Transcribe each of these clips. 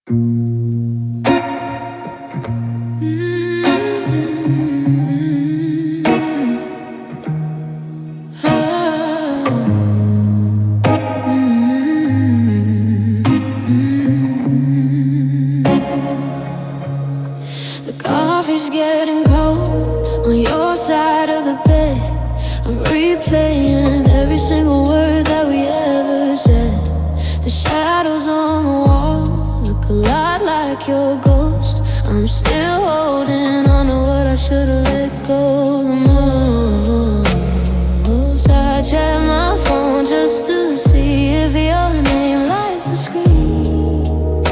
The coffee's getting cold on your side of the bed. I'm replaying every single word that we ever said. The shadows on the wall look a lot like your ghost. I'm still holding on to what I should've let go the most. I check my phone just to see if your name lights the screen,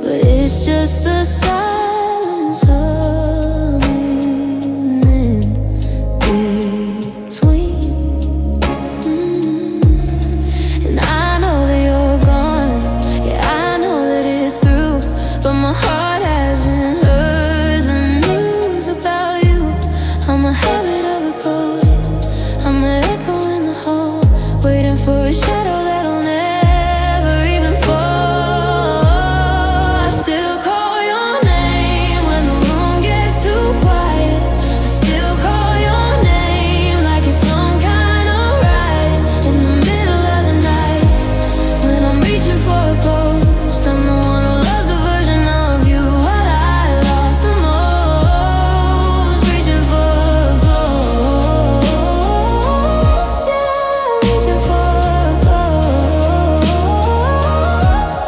but it's just the silence humming in between. And I know that you're gone, yeah, I know that it's through, but my heart hasn't heard the news about you. I'm a habit of a ghost, I'm an echo in the hall, waiting for a shadow that'll never even fall. I still call your name when the room gets too quiet. I still call your name like it's some kind of ride. In the middle of the night, when I'm reaching for a ghost, I'm the one who loves a version of you what I lost the most. Reaching for a ghost, yeah, reaching for a ghost,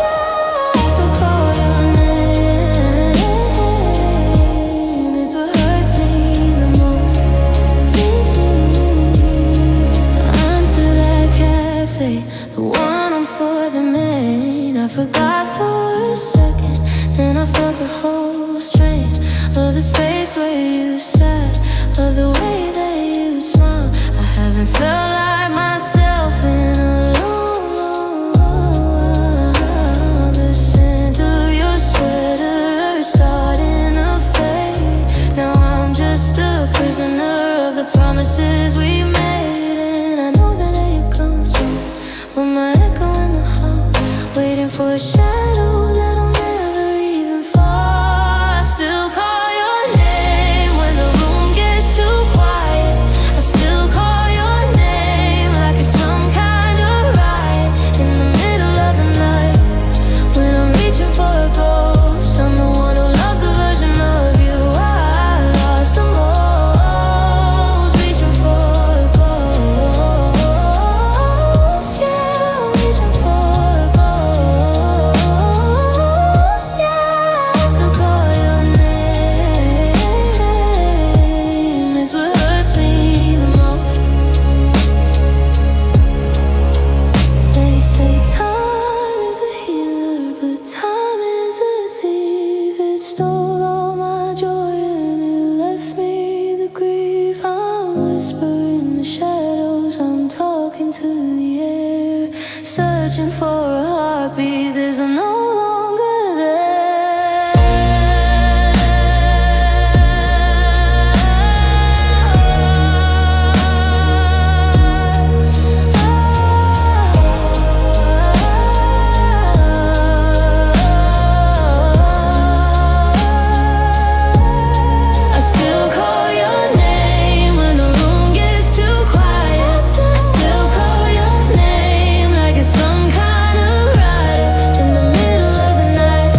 yeah. I still call your name, it's what hurts me the most. Onto that cafe, the one on 4th and Main. I forgot for a second, then I felt the whole strain of the space where you sat, of the way that you'd smile. I haven't felt like myself in a long, long while. The scent of your sweater starting to fade. Now I'm just a prisoner of the promises we made, and I know that it comes with my echo in the hall, waiting for a shadow that'll never even fall. I still call your name when the room gets too quiet. I still call your name like it's some kind of riot. In the middle of the night, when I'm reaching for a ghost, I'm the one who loves the version of you I lost the most. Reaching for a ghost, yeah, reaching for a ghost, yeah. I still call your name, it's what hurts me the most. They say time is a healer, but time is a thief. It stole all my joy and it left me the grief. I'm whispering the shadows, I'm talking to the air, searching for a heartbeat, there's no longer there. I still call your name when the room gets too quiet. I still call your name like it's some kind of riot. In the middle of the night,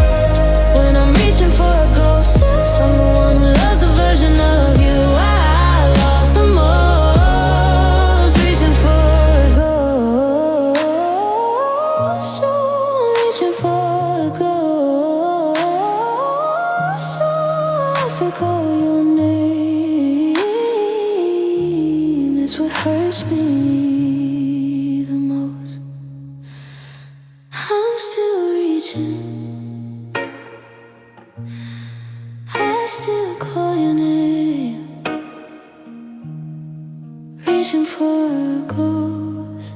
when I'm reaching for a ghost, someone who loves a version of you I lost the most. Reaching for a ghost, reaching for a ghost, so call your name, it's what hurts me the most. I'm still reaching, I still call your name, reaching for a ghost,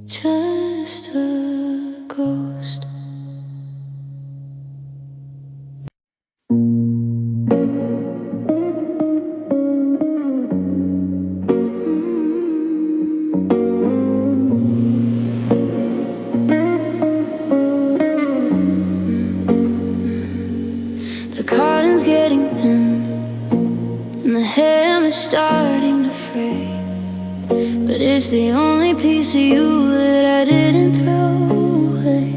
just a ghost. It's the only piece of you that I didn't throw away.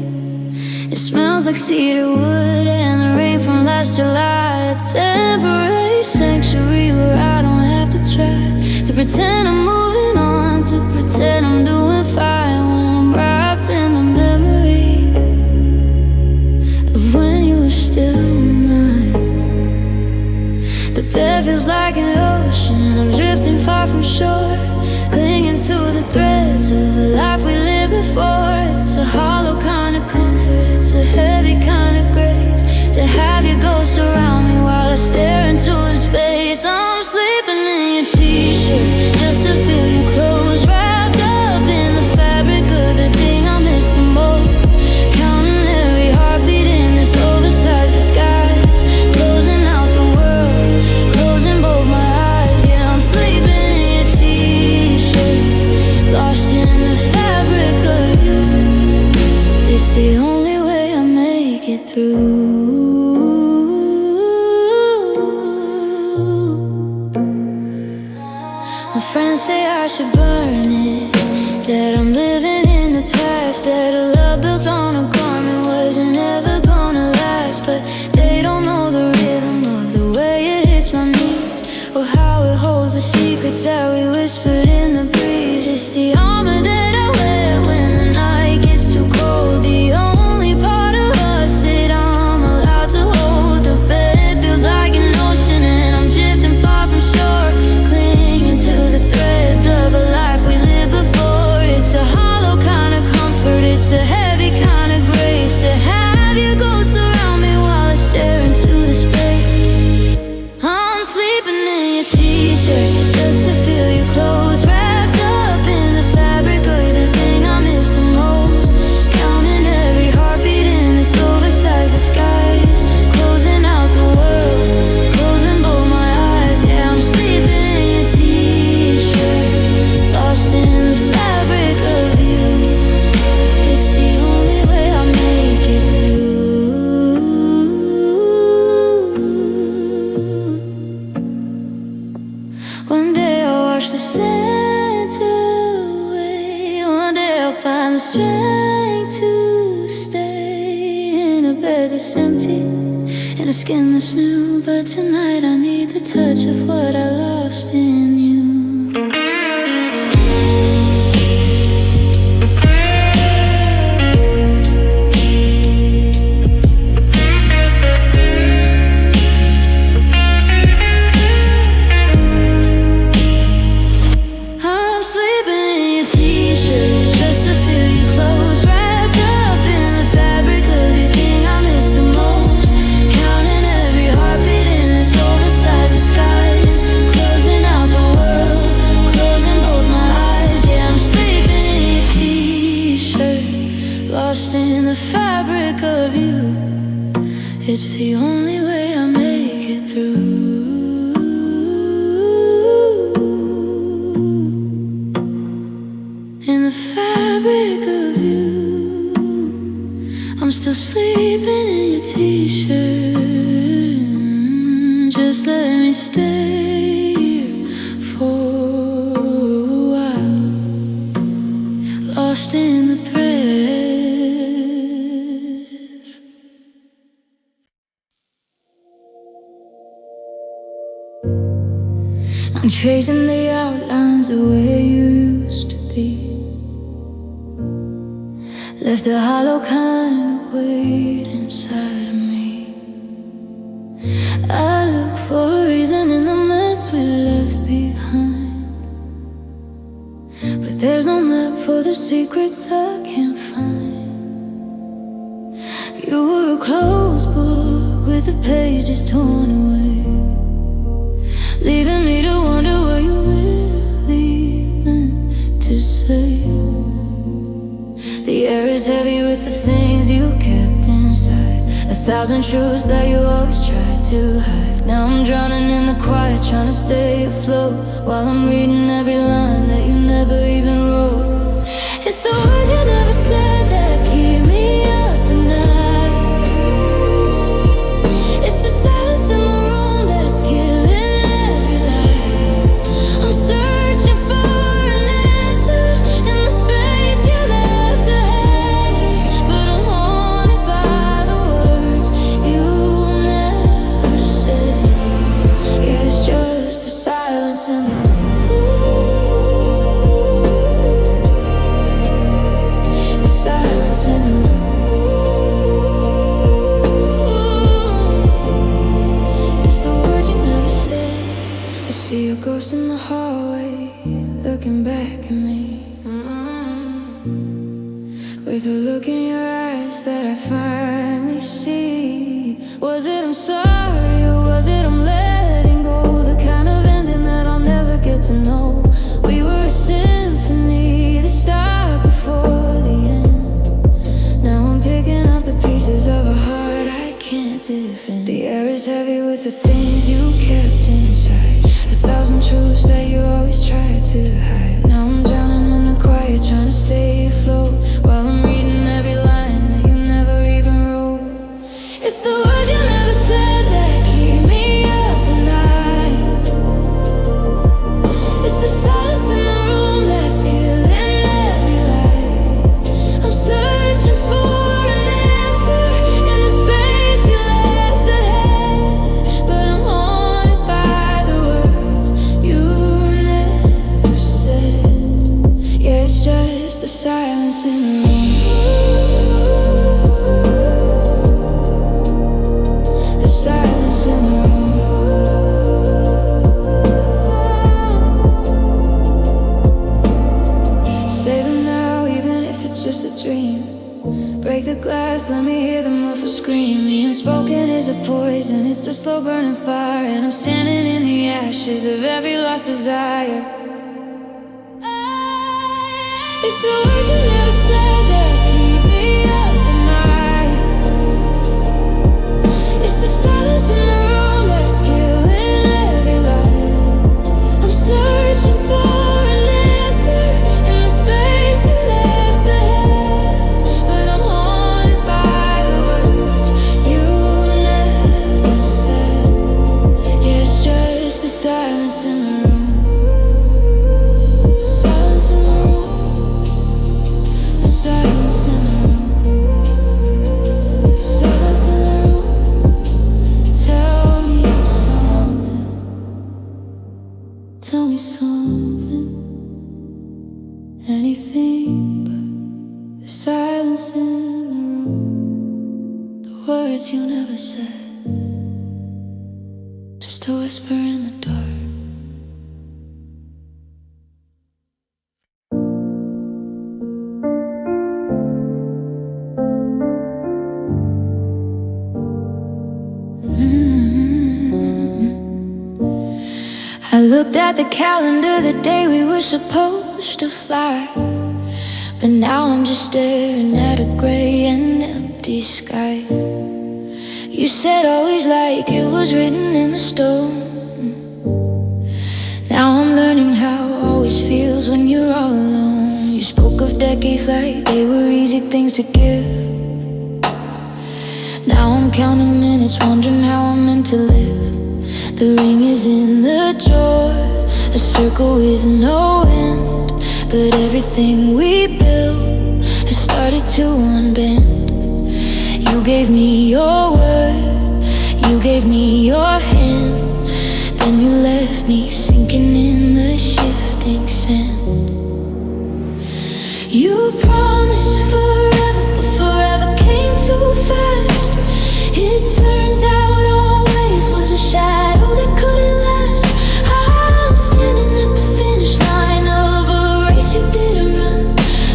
It smells like cedar wood and the rain from last July. A temporary sanctuary where I don't have to try to pretend I'm moving on, to pretend I'm doing fine when I'm wrapped in the memory of when you were still mine. The bed feels like an ocean, I'm drifting far from shore, clinging to the threads of a life we lived before. It's a hollow kind of comfort, it's a heavy kind of grace to have your ghost around me while I stare into the space. I'm sleeping in your t-shirt just to feel you close, wrapped up in the fabric of the thing I miss the most, counting every heartbeat in this oversized disguise, closing out the world, closing both my eyes. Yeah, I'm sleeping in your t-shirt, lost in the fabric of you. It's the only way I make it through. My friends say I should burn it, that I'm living in the past, that a love built on a garment wasn't ever gonna last. But they don't know the rhythm of the way it hits my knees, or how it holds the secrets that we whispered in the breeze. It's the armor that I wear when the night gets too cold, the only part of us that I'm allowed to hold. The bed feels like an ocean and I'm drifting far from shore, clinging to the threads of a life we lived before. It's a hollow kind of comfort, it's a heavy kind of grace to have your ghost around me while I stare into the space. I'm sleeping in your t-shirt just to feel you close, wrapped up in the fabric of the thing I miss the most, counting every heartbeat in this oversized disguise, closing out the world, closing both my eyes. Yeah, I'm sleeping in your t-shirt, lost in the fabric of you. It's the only way I make it through. One day I'll wash the sand away, one day I'll find the strength to stay in a bed that's empty, in a skin that's new. But tonight I need the touch of what I lost in you. I'm sleeping in your t-shirt just to feel you close, wrapped up in the fabric of the thing I miss the most, counting every heartbeat in this oversized disguise, closing out the world, closing both my eyes. Yeah, I'm sleeping in your t-shirt, lost in the fabric of you. It's the only way I make it through. In the fabric of you, I'm still sleeping in your t-shirt. Just let me stay here for a while, lost in the threads. I'm tracing the outlines of where you used to be, left a hollow kind of weight inside of me. I look for a reason in the mess we left behind, but there's no map for the secrets I can't find. You were a closed book with the pages torn away, leaving me to wonder what you really meant to say. The air is heavy with the things you kept inside, 1,000 truths that you always tried to hide. Now I'm drowning in the quiet, trying to stay afloat, while I'm reading every line that you never even wrote. It's the words you never said that keep me up at night. It's the silence in the room that's killing every light. I'm searching for an answer eyes that I finally see? Was it I'm sorry or was it I'm letting go? The kind of ending that I'll never get to know. We were a symphony that stopped before the end. Now I'm picking up the pieces of a heart I can't defend. The air is heavy with the things you kept inside, 1,000 truths that you always tried to hide. Now I'm drowning in the quiet, trying to stay afloat, while I'm reading every line that you never even wrote. It's the words you never said that keep me up at night. It's the silence in the room that's killing every light. I'm searching for an answer in the space you left ahead, but I'm haunted by the words you never said. Yeah, it's just the silence in the room. The silence in the room. Say them now, even if it's just a dream. Break the glass, let me hear the muffled scream. The unspoken is a poison, it's a slow burning fire, and I'm standing in the ashes of every lost desire. It's the words you never said that keep me up at night. It's the silence in the room that's killing every light. I'm searching for an answer in the space you left ahead, but I'm haunted by the words you never said. Yeah, it's just the silence in the room. Silence in the room. The silence in the room. Silence in the room. Tell me something. Tell me something. Anything but the silence in the room. The words you never said. Just a whisper in the dark. I looked at the calendar the day we were supposed to fly, but now I'm just staring at a gray and empty sky. You said always like it was written in the stone. Now I'm learning how always feels when you're all alone. You spoke of decades like they were easy things to give. Now I'm counting minutes, wondering how I'm meant to live. The ring is in the drawer, a circle with no end, but everything we built has started to unbend. You gave me your word, you gave me your hand, then you left me sinking in the shifting sand. You promised forever, but forever came too fast. It turns out always was a shadow that couldn't last. I'm standing at the finish line of a race you didn't run,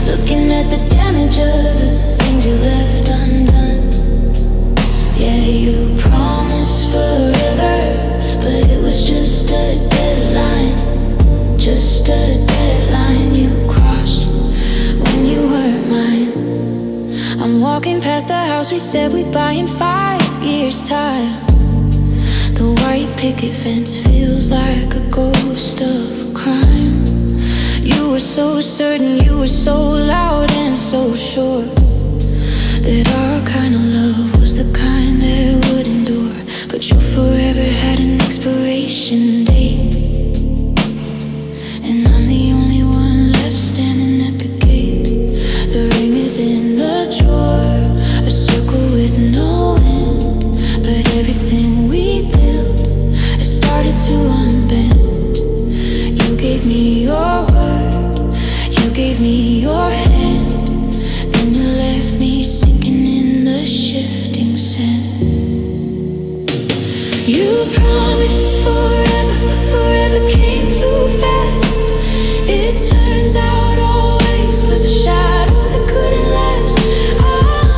looking at the damage of the things you left undone. Yeah, you promised forever, but it was just a deadline. Just a deadline you crossed when you weren't mine. I'm walking past the house we said we'd buy in 5 years' time. The white picket fence feels like a ghost of crime. You were so certain, you were so loud and so sure that our kind of love was the kind that would endure. But your forever had an expiration date, and I'm the only one left standing at the gate. The ring is in the drawer, a circle with no end, but everything we built has started to unbend. You gave me your word, you gave me your hand, then you left me sinking in the shifting sand. You promised forever, but forever came too fast. It turns out always was a shadow that couldn't last. I'm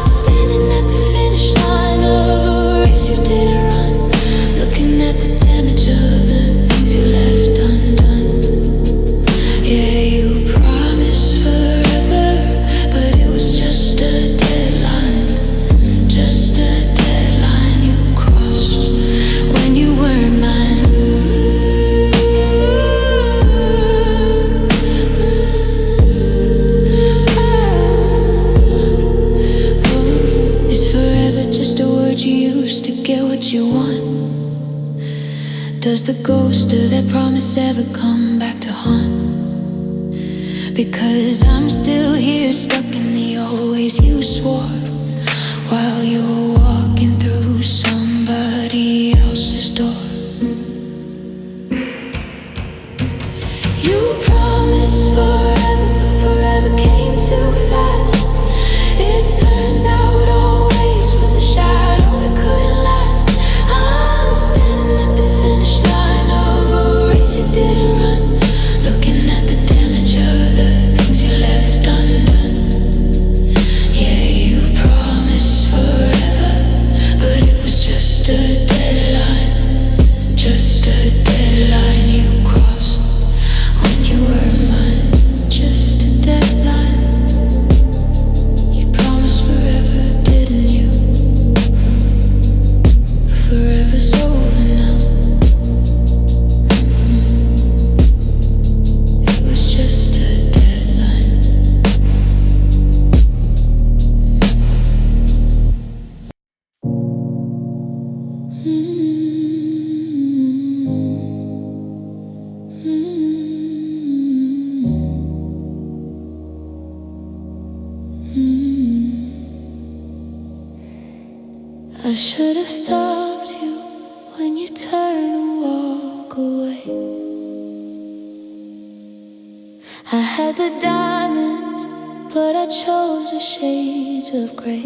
Does the ghost of that promise ever come back to haunt? Because I'm still here, stuck in the old ways you swore, while you're walking through somebody else's door. You promised forever, but forever came too fast. It turns out always was a shadow that couldn't last. I'm standing at the finish line of a race you didn't run, looking at the damage of the things you left undone. Yeah, you promised forever, but it was just a deadline, just a deadline you crossed when you were mine, just a deadline. You promised forever, didn't you? But forever's over now. It was just a deadline. I should have stopped you when you turn and walk away. I had the diamonds, but I chose the shades of gray.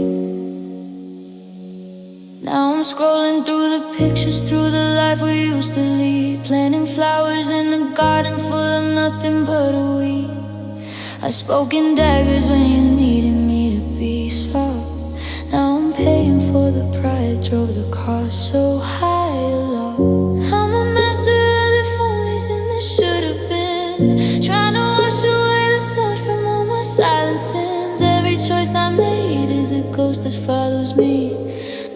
Now I'm scrolling through the pictures, through the life we used to lead, planting flowers in a garden full of nothing but a weed. I spoke in daggers when you needed me to be soft. Now I'm paying for the pride, drove the car so high aloft. I'm a master of the phonies and the should-have-beens, trying to wash away the salt from all my silent sins. Every choice I made is a ghost that follows me,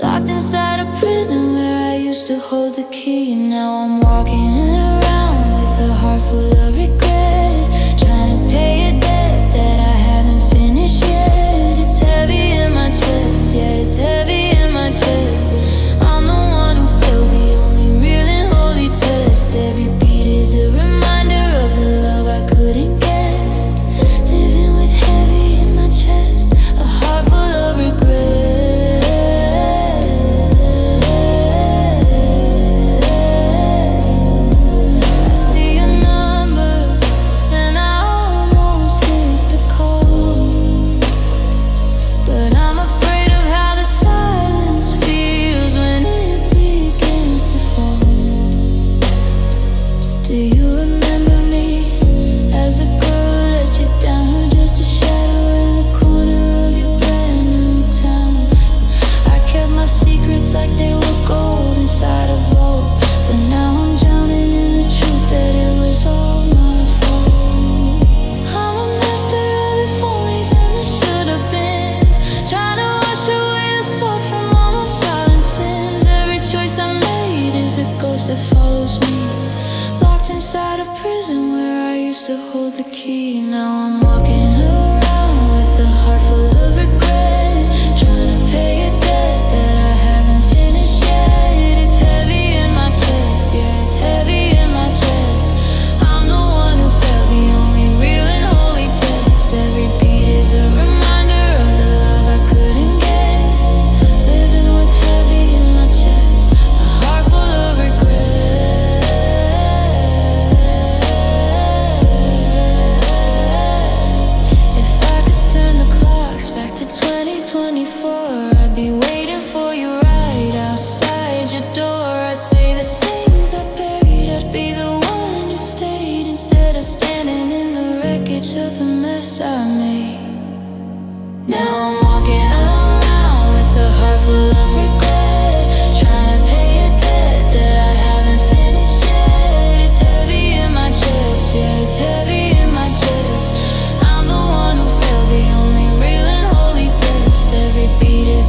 locked inside a prison where I used to hold the key. Now I'm walking around with a heart full of regret, trying to pay a debt that I haven't finished yet. It's heavy in my chest, yeah, it's heavy in my chest. I'm the one who failed, the only real and holy test. Every beat is a reminder of the love I couldn't get, living with heavy in my chest, a heart full of regret. I see your number and I almost hit the call, but I'm afraid of how the silence feels when it begins to fall. Do you remember me as a girl who let you down, or just a shadow in the corner of your brand new town? I kept my secrets like they were gold inside a vault, but now I'm drowning in the truth that it was all my fault. I'm a master of the follies and the should-have-beens, trying to wash away the salt from all my silent sins. Every choice I made is a ghost that follows me, locked inside a prison where I used to hold the key. Now I'm walking around with a heart full of regret, trying to pay a debt that I haven't finished yet. It's heavy in my chest, yeah, it's heavy in my chest. I'm the one who failed, the only real and holy test. Every beat is a reminder of the love I couldn't get, living with heavy in my chest, a heart full of regret. If I could turn the clocks back to 2024, I'd be waiting for you right outside your door. I'd say the things I buried, I'd be the one who stayed, instead of standing in the wreckage of the mess I made. Now I'm walking around with a heart full of regret, trying to pay a debt that I haven't finished yet. It's heavy in my chest, yeah, it's heavy in my chest. I'm the one who failed, the only real and holy test. Every beat is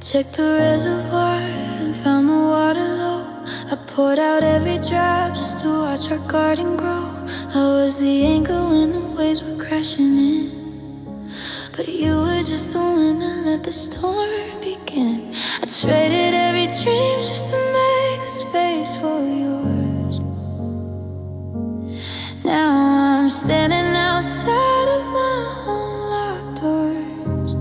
checked the reservoir and found the water low. I poured out every drop just to watch our garden grow. I was the anchor when the waves were crashing in, but you were just the wind that let the storm begin. I traded every dream just to make a space for yours. Now I'm standing outside of my own locked doors.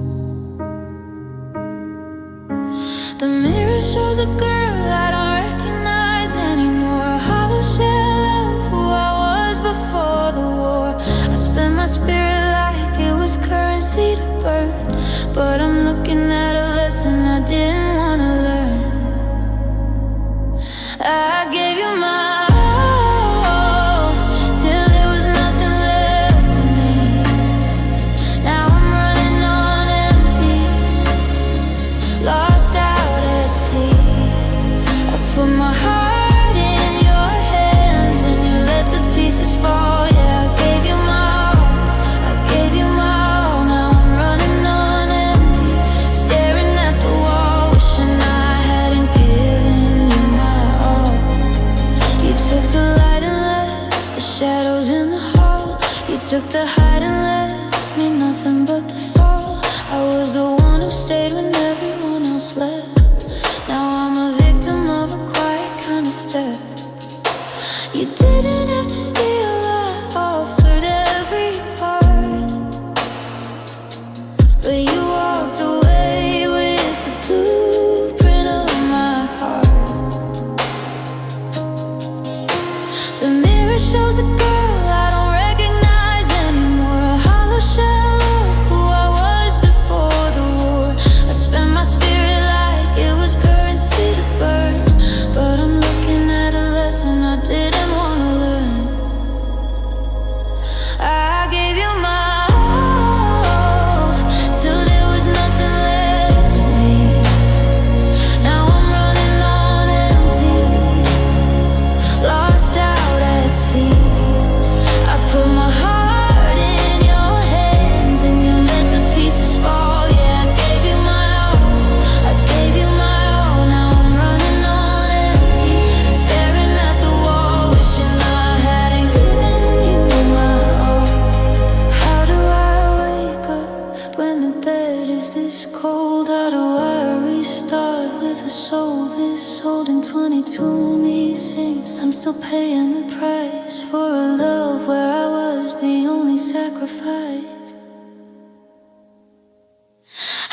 The mirror shows a girl I don't recognize anymore, a hollow shell of who I was before the war. I spent my spirit like it was currency to burn, but I'm looking at a lesson I didn't want to learn. I gave you my all till there was nothing left of me. Now I'm running on empty, lost out at sea. I put my heart in your hands and you let the pieces fall. Yeah, I gave you my all, I gave you my all. Now I'm running on empty, staring at the wall, wishing I hadn't given you my all. You took the light and left the shadows in the hall. You took the height and left me nothing but the fall. I was the one who stayed when everyone else left. Now I'm a victim of a quiet kind of theft. You didn't have to steal, I offered every part, but you walked away with the blueprint of my heart. The mirror shows a girl I don't recognize anymore, a hollow shell of who I was before the war. I spent my spirit like it was currency to burn, but I'm looking at a lesson I didn't want to learn. I gave you my all till there was nothing left of me. Now I'm running on empty, lost out at sea. I put my heart in your hands and you let the pieces fall. Yeah, I gave you my all, I gave you my all. Now I'm running on empty, staring at the wall, wishing I hadn't given you my all. How do I wake up when the bed is this cold? How do I restart with a soul this old? In 22 me sings, I'm still paying the price for a love where I was the only sacrifice.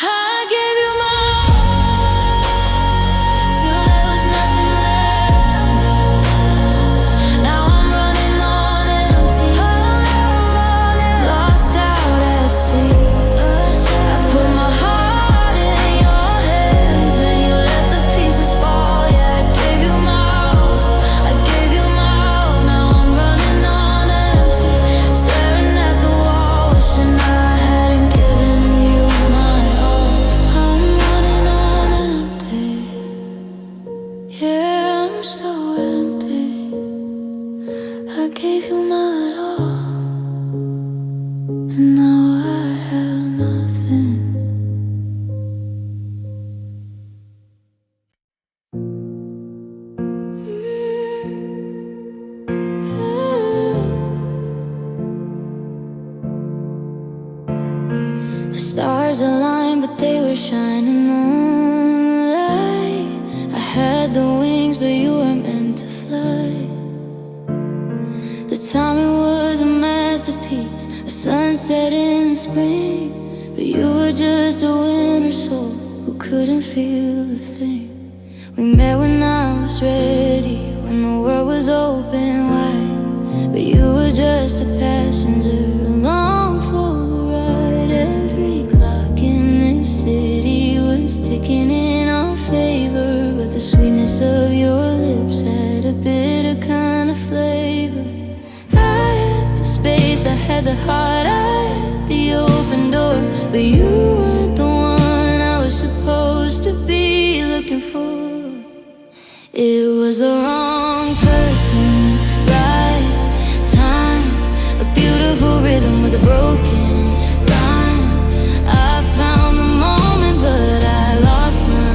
I gave you my all till there was nothing left of me. Now I'm running on empty, lost out at sea. I put my heart in your hands and you let the pieces fall. Yeah, I gave you my all, I gave you my all. Now I'm running on empty, staring at the wall, wishing I hadn't given you my all. I'm running on empty, yeah, I'm so empty. I gave you my all, and now I have nothing. The stars aligned, but they were shining moonlight. I had the wings, but you were meant to fly. The timing was a masterpiece, a sunset in the spring, but you were just a winter soul who couldn't feel a thing. We met when I was ready, when the world was open wide, but you were just a passenger along for the ride. Every clock in this city was ticking in our favor, but the sweetness of your lips had a bitter kind of flavor. I had the space, I had the heart, I had the open door, but you weren't the one I was supposed to be looking for. It was the wrong person, right time, a beautiful rhythm with a broken rhyme. I found the moment, but I lost my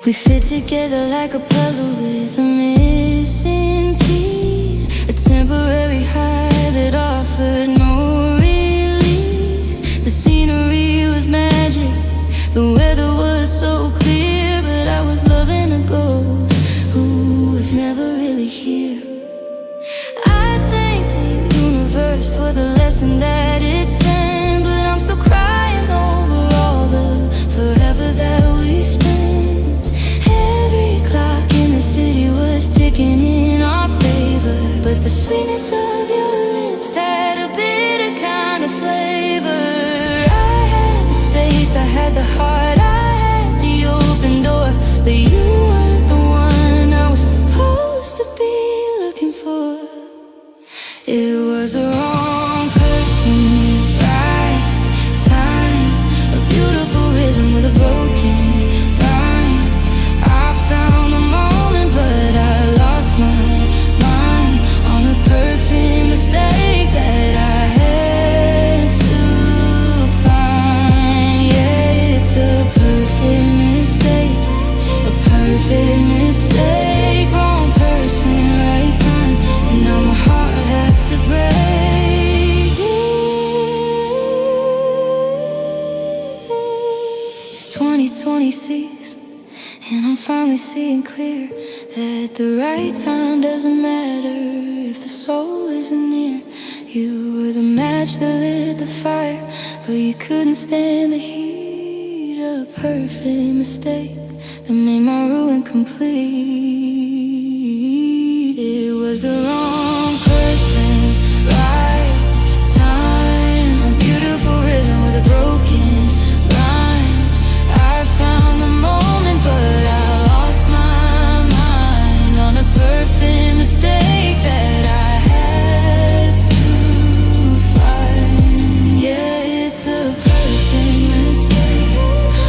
We fit together like a puzzle with a missing piece, a temporary high that offered no release. The scenery was magic, the weather was so clear, but I was loving a ghost who was never really here. I thank the universe for the lesson that it sent, but I'm still crying over all the forever that we spent. Every clock in the city was ticking in our favor, but the sweetness of your lips had a bitter kind of flavor. I had the space, I had the heart, I had the open door, but you weren't the one I was supposed to be looking for. It was the wrong person, right time, a beautiful rhythm with a broken rhyme. I found the moment, but I lost my mind on a perfect mistake that I had to find. Yeah, it's a perfect mistake, a perfect mistake. Wrong person, right time, and now my heart has to break. It's 2026, and I'm finally seeing clear that the right time doesn't matter if the soul isn't near. You were the match that lit the fire, but you couldn't stand the heat. A perfect mistake that made my ruin complete. It was the wrong person, right time, a beautiful rhythm with a broken rhyme. I found the moment, but I lost my mind on a perfect mistake that I had to find. Yeah, it's a perfect mistake,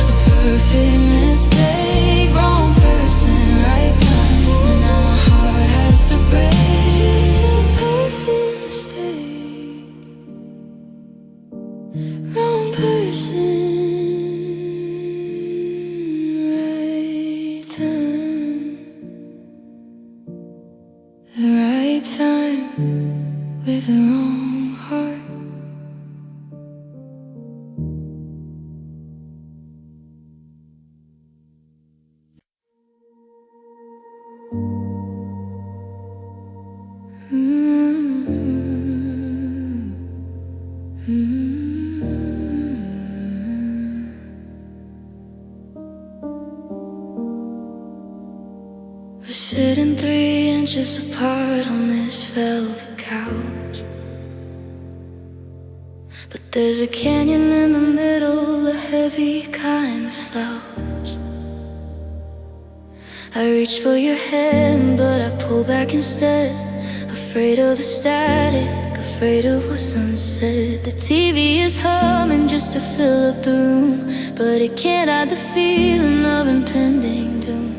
a perfect mistake. Wrong person, right time, and now my heart has to break. Just a perfect mistake. Wrong person, right time. The right time with the wrong heart. We're sitting 3 inches apart on this velvet couch, but there's a canyon in the middle, a heavy kind of slouch. I reach for your hand, but I pull back instead, afraid of the static, afraid of what's unsaid. The TV is humming just to fill up the room, but it can't hide the feeling of impending doom.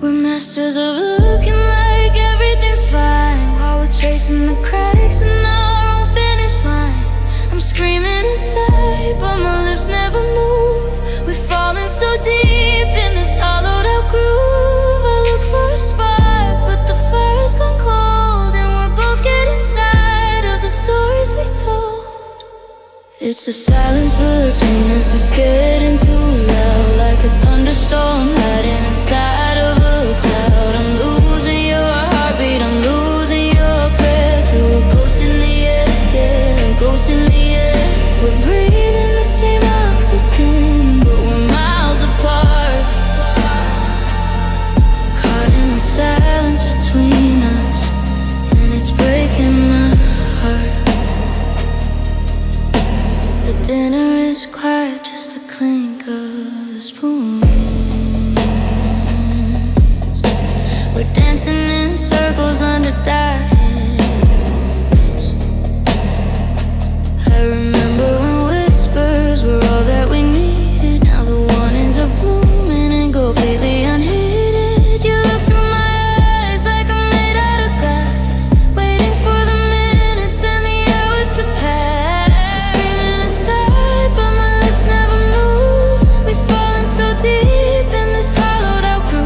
We're masters of looking like everything's fine, while we're tracing the cracks in our own finish line. I'm screaming inside, but my lips never move. We've fallen so deep in this hollowed out groove. I look for a spark, but the fire's gone cold, and we're both getting tired of the stories we told. It's the silence between us that's getting too loud, like a thunderstorm hiding inside of a cloud. I'm losing your heartbeat, I'm losing your prayer to a ghost in the air, yeah, a ghost in the air. We're breathing the same oxygen, but we're miles apart, caught in the silence between us, and it's breaking my heart. The dinner is quiet, just the clink of the spoons. We're dancing in circles under dying moons. I remember when whispers were all that we needed. Now the warnings are blooming and completely unheeded. You look through my eyes like I'm made out of glass, waiting for the minutes and the hours to pass. Screaming inside, but my lips never move. We've fallen so deep in this hollowed out groove.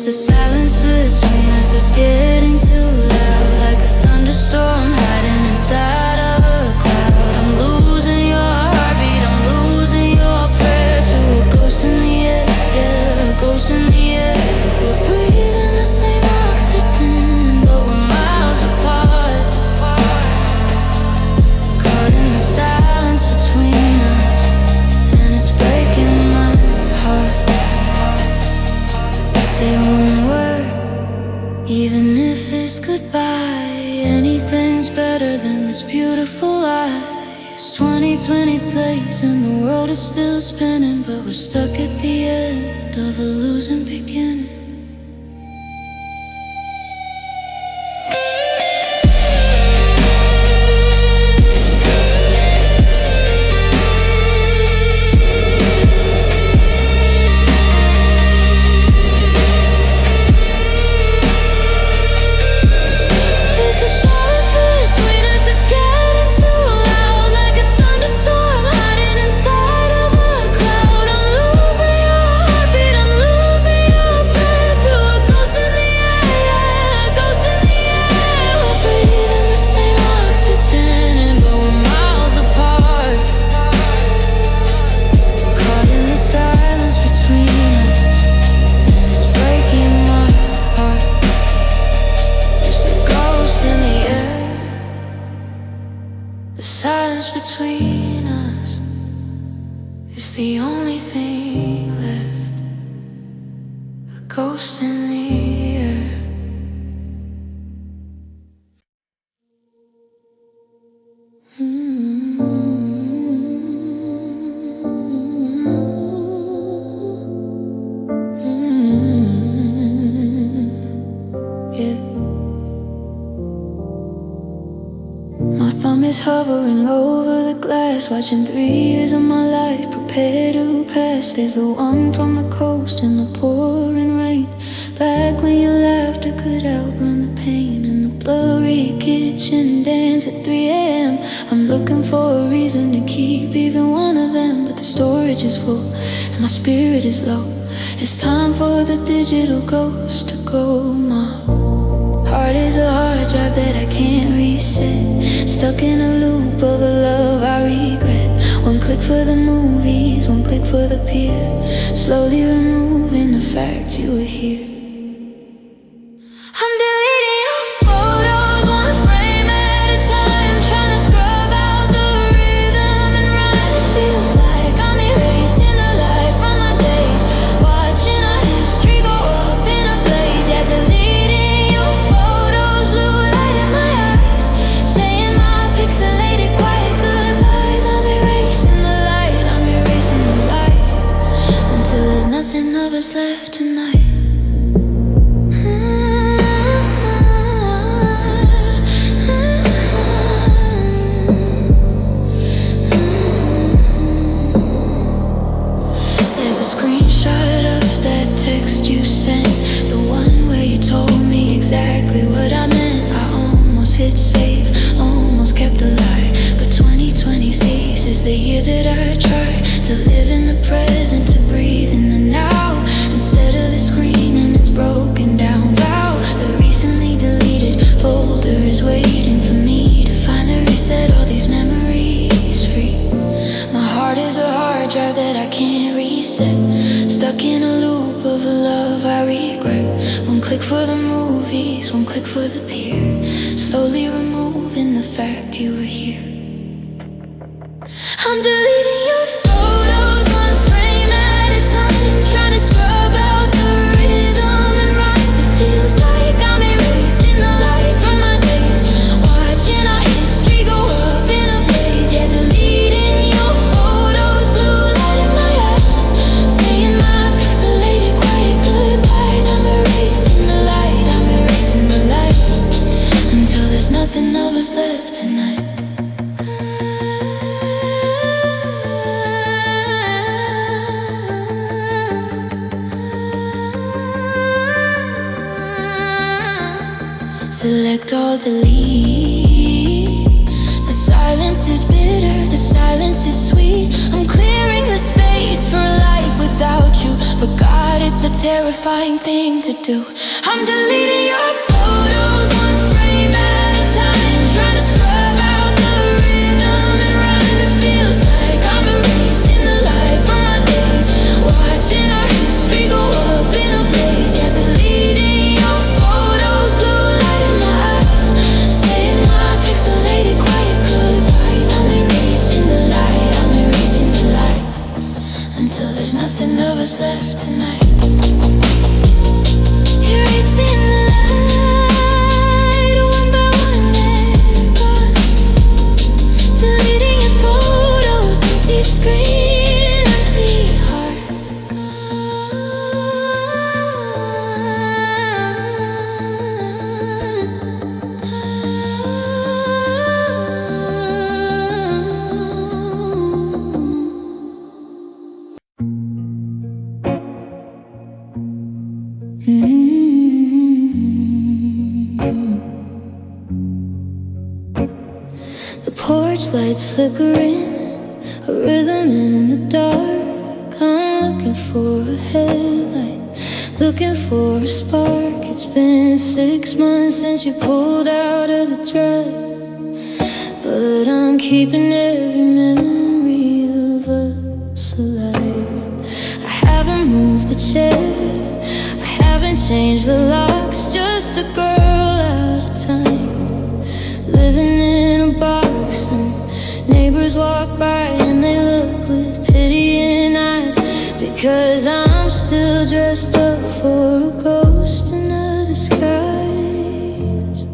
It's the silence between us that's getting too loud, like a thunderstorm hiding inside of a cloud. I'm losing your heartbeat, I'm losing your prayer to a ghost in the air, yeah, a ghost in the air. We're breathing the same oxygen, but we're miles apart, caught in the silence between us, and it's breaking my heart. Say one word, even if it's goodbye. Anything's better than this beautiful lie. It's 2020 slates and the world is still spinning, but we're stuck at the end of a losing beginning. The silence between us is the only thing left, a ghost in the air. My thumb is hovering over the glass, watching 3 years of my life prepare to pass. There's the one from the coast in the pouring rain, back when your laughter could outrun the pain, and the blurry kitchen dance at 3 a.m. I'm looking for a reason to keep even one of them, but the storage is full and my spirit is low. It's time for the digital ghost to go. My heart is a hard drive that I can't reset, stuck in a loop of a love I regret. One click for the movies, one click for the pier, slowly removing the fact you were here. I'm deleting your photos, one frame at a time, trying to scrub out the rhythm and rhyme. It feels like I'm erasing the light from my days, watching our history go up in a blaze. Yeah, deleting your photos, blue light in my eyes, saying my pixelated quiet goodbyes. I'm erasing the light, I'm erasing the light, until there's nothing of us left tonight. There's a screenshot of that text you sent, the one where you told me exactly what I meant. I almost hit save, almost kept the lie, but 2020 saves is the year that I try to live in the present, to breathe in the now, instead of the screen and it's broken down. Vow the recently deleted folder is waiting for me to finally reset all these memories free. My heart is a hard drive that I can't reset, stuck in a loop of a love I regret. One click for the movies, one click for the pier, slowly removing the fact you were here. I'm deleting your photos, one frame at a time, trying to scrub out the rhythm and rhyme. It feels like I'm erasing the light from my days, watching our history go up in a blaze. Yeah, deleting your photos, blue light in my eyes, saying my pixelated quiet goodbyes. I'm erasing the light, I'm erasing the light, until there's nothing of us left tonight. Select all, delete. The silence is bitter, the silence is sweet. I'm clearing the space for life without you, but God, it's it's a terrifying thing to do. I'm deleting your photos one frame at a time, trying to scrub out the rhythm and rhyme. It feels like I'm erasing the light from my days, watching our history go up in a blaze. Yeah, deleting your photos, blue light in my eyes, saying my pixelated quiet goodbyes. I'm erasing the light, I'm erasing the light, until there's nothing of us left tonight. Erasing the light, one by one they're gone. Deleting your photos, empty screen, empty heart. The porch lights flickering, a rhythm in the dark. I'm looking for a headlight, looking for a spark. It's been 6 months since you pulled out of the drive, but I'm keeping every memory of us alive. I haven't moved the chair, I haven't changed the locks, just a girl out of time, living in a box. And neighbors walk by and they look with pitying eyes, because I'm still dressed up for a ghost in a disguise.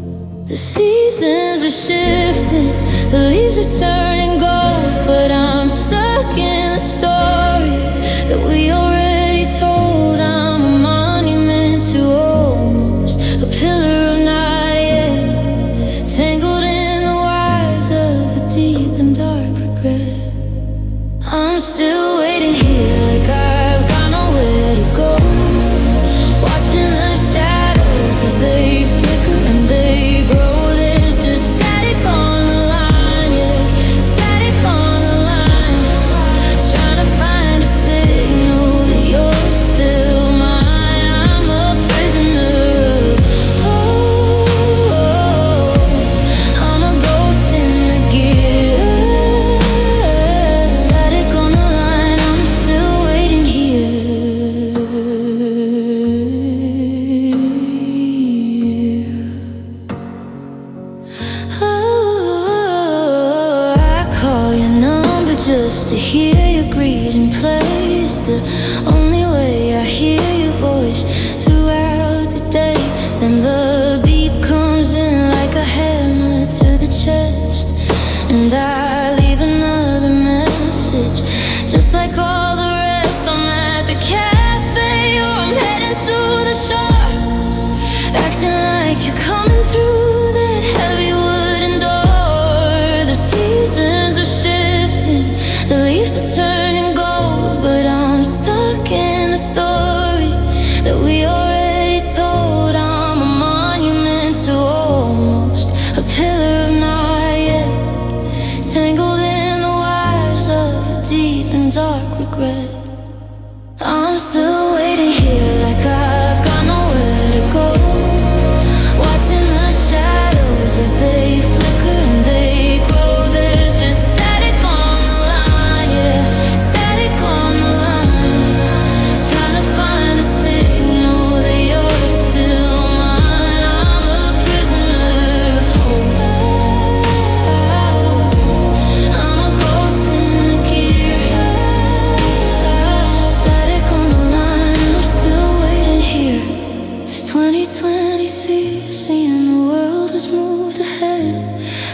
The seasons are shifting, the leaves are turning gold, but I'm stuck in the story that we already told. I'm a monument to almost, a pillar of not yet, tangled in the wires of a deep and dark regret. I'm still waiting here like I've got nowhere to go, watching the shadows as they flicker and they grow. There's just static on the line, yeah, static on the line, trying to find a signal that you're still mine. I'm a prisoner of, I'm a ghost in the gear, static on the line, I'm still waiting here. Oh, I call your number just to hear your greeting play. It's the only way I hear your voice throughout the day. Then the beep comes in like a hammer to the chest, and I leave another message, just like all the rest. I'm at the cafe or I'm heading to the shore, acting like you're coming through that heavy wooden door. The seasons are shifting, the leaves are turning gold, but I'm stuck in the story that we already told. I'm a monument to almost, a pillar of not yet, tangled in the wires of a deep and dark regret. I'm still waiting here like I've got nowhere to go, watching the shadows as they flicker and they grow. There's just static on the line, yeah, static on the line, trying to find a signal that you're still mine. I'm a prisoner of hope, I'm a ghost in the gear, static on the line, I'm still waiting here. It's 2020, seeing the world has moved ahead,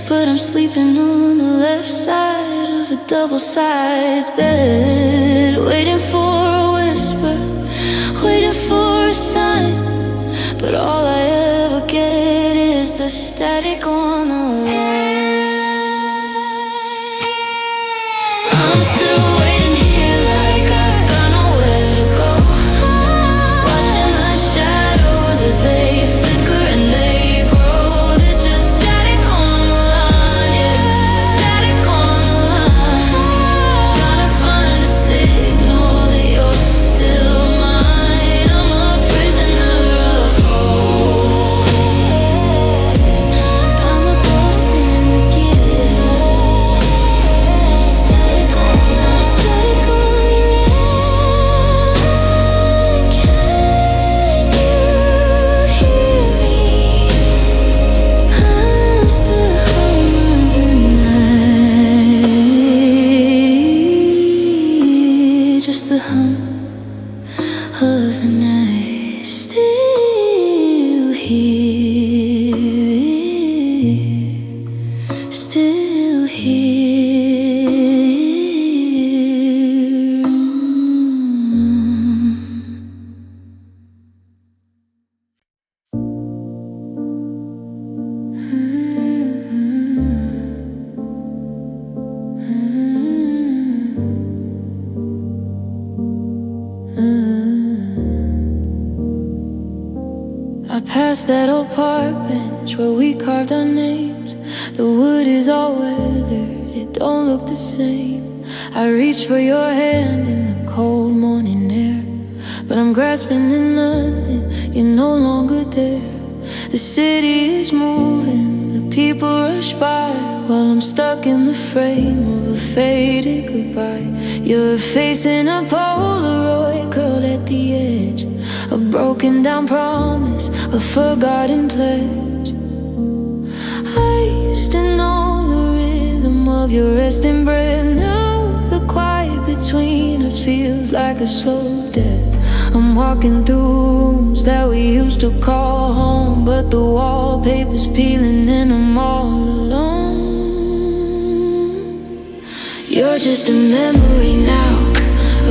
but I'm sleeping on the left side of a double-sized bed, waiting for a whisper, waiting for a sign, but all I ever get is the static on the line. I'm still waiting here like I've got nowhere to go, watching the shadows as they flicker and they grow. There's just static on the line, yeah, static on the line, trying to find a signal that you're still mine. of the night, still here, still here. I passed that old park bench where we carved our names. The wood is all weathered, it don't look the same. I reached for your hand in the cold morning air, but I'm grasping at nothing, you're no longer there. The city is moving, the people rush by, while I'm stuck in the frame of a faded goodbye. You're facing a Polaroid curled at the edge, a broken down promise, a forgotten pledge. I used to know the rhythm of your resting breath. Now the quiet between us feels like a slow death. I'm walking through rooms that we used to call home, but the wallpaper's peeling and I'm all alone. You're just a memory now,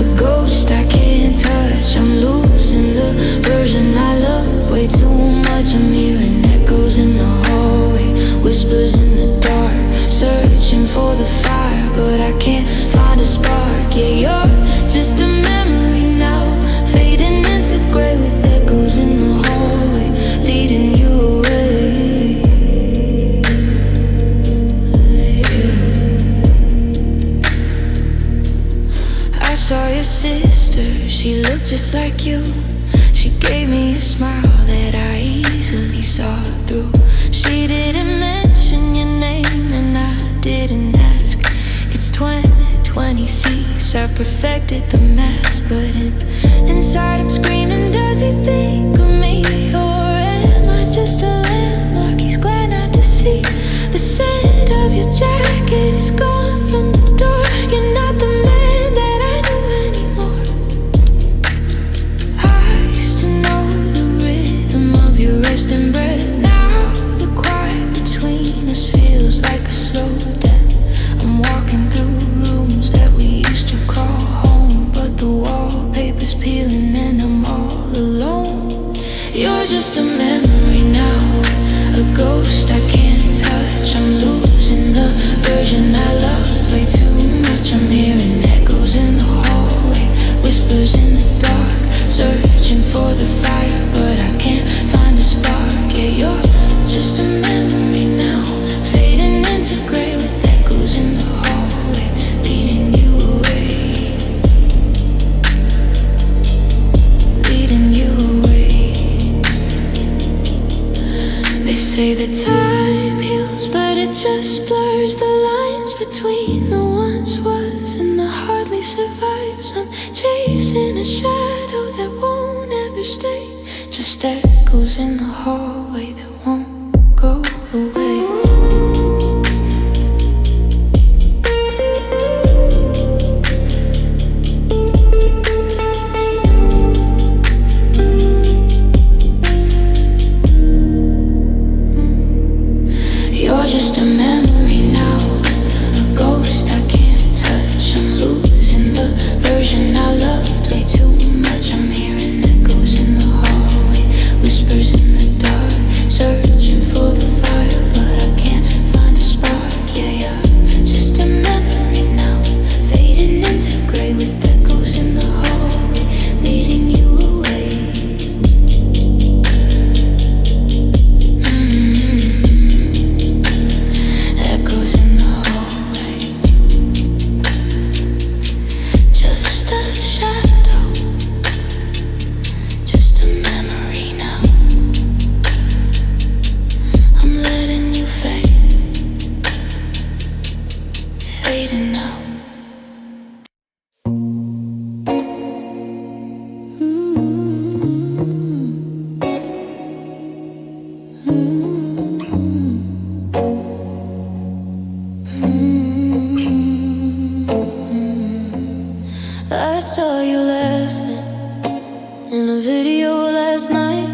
a ghost I can't touch. I'm losing the version I love way too much. I'm hearing echoes in the hallway, whispers in the dark, searching for the fire, but I can't find a spark. Yeah, you're just a memory now, fading into gray with echoes in the hallway, leading you away. I saw your sister, she looked just like you. She gave me a smile that I easily saw through. She didn't mention your name and I didn't ask. It's 2020, see, I perfected the mask, but inside I'm screaming, does he think of me? Or am I just a landmark he's glad not to see? The scent of your jacket is gone from the door. You're not the man that I knew anymore. I used to know the rhythm of your resting breath. Now the quiet between us feels like a slow death. I'm walking through rooms that we used to call home, but the wallpaper's peeling and I'm all alone. You're just a memory now, a ghost I can't touch. I'm losing the version I loved way too much. I'm hearing echoes in the hallway, whispers in the dark, searching for the fire, but I can't find a spark. Yeah, you're just a memory now, fading into gray with echoes in the hallway, leading you away, leading you away. They say that time heals, but it just blurs the lines between the once was and the hardly survives. I'm chasing a shadow that won't ever stay, just echoes in the hallway that won't go away. You're just a memory now, a ghost I can't touch. I'm losing the version I loved way too much. I'm hearing echoes in the hallway, whispers in the dark, searching for the fire, but I can't find a spark. Yeah, yeah, just a memory now, fading into gray with echoes in the hallway, leading you away. Echoes in the hallway, just a shadow, just a memory now. I'm letting you fade, fading out. I saw you laughing in a video last night.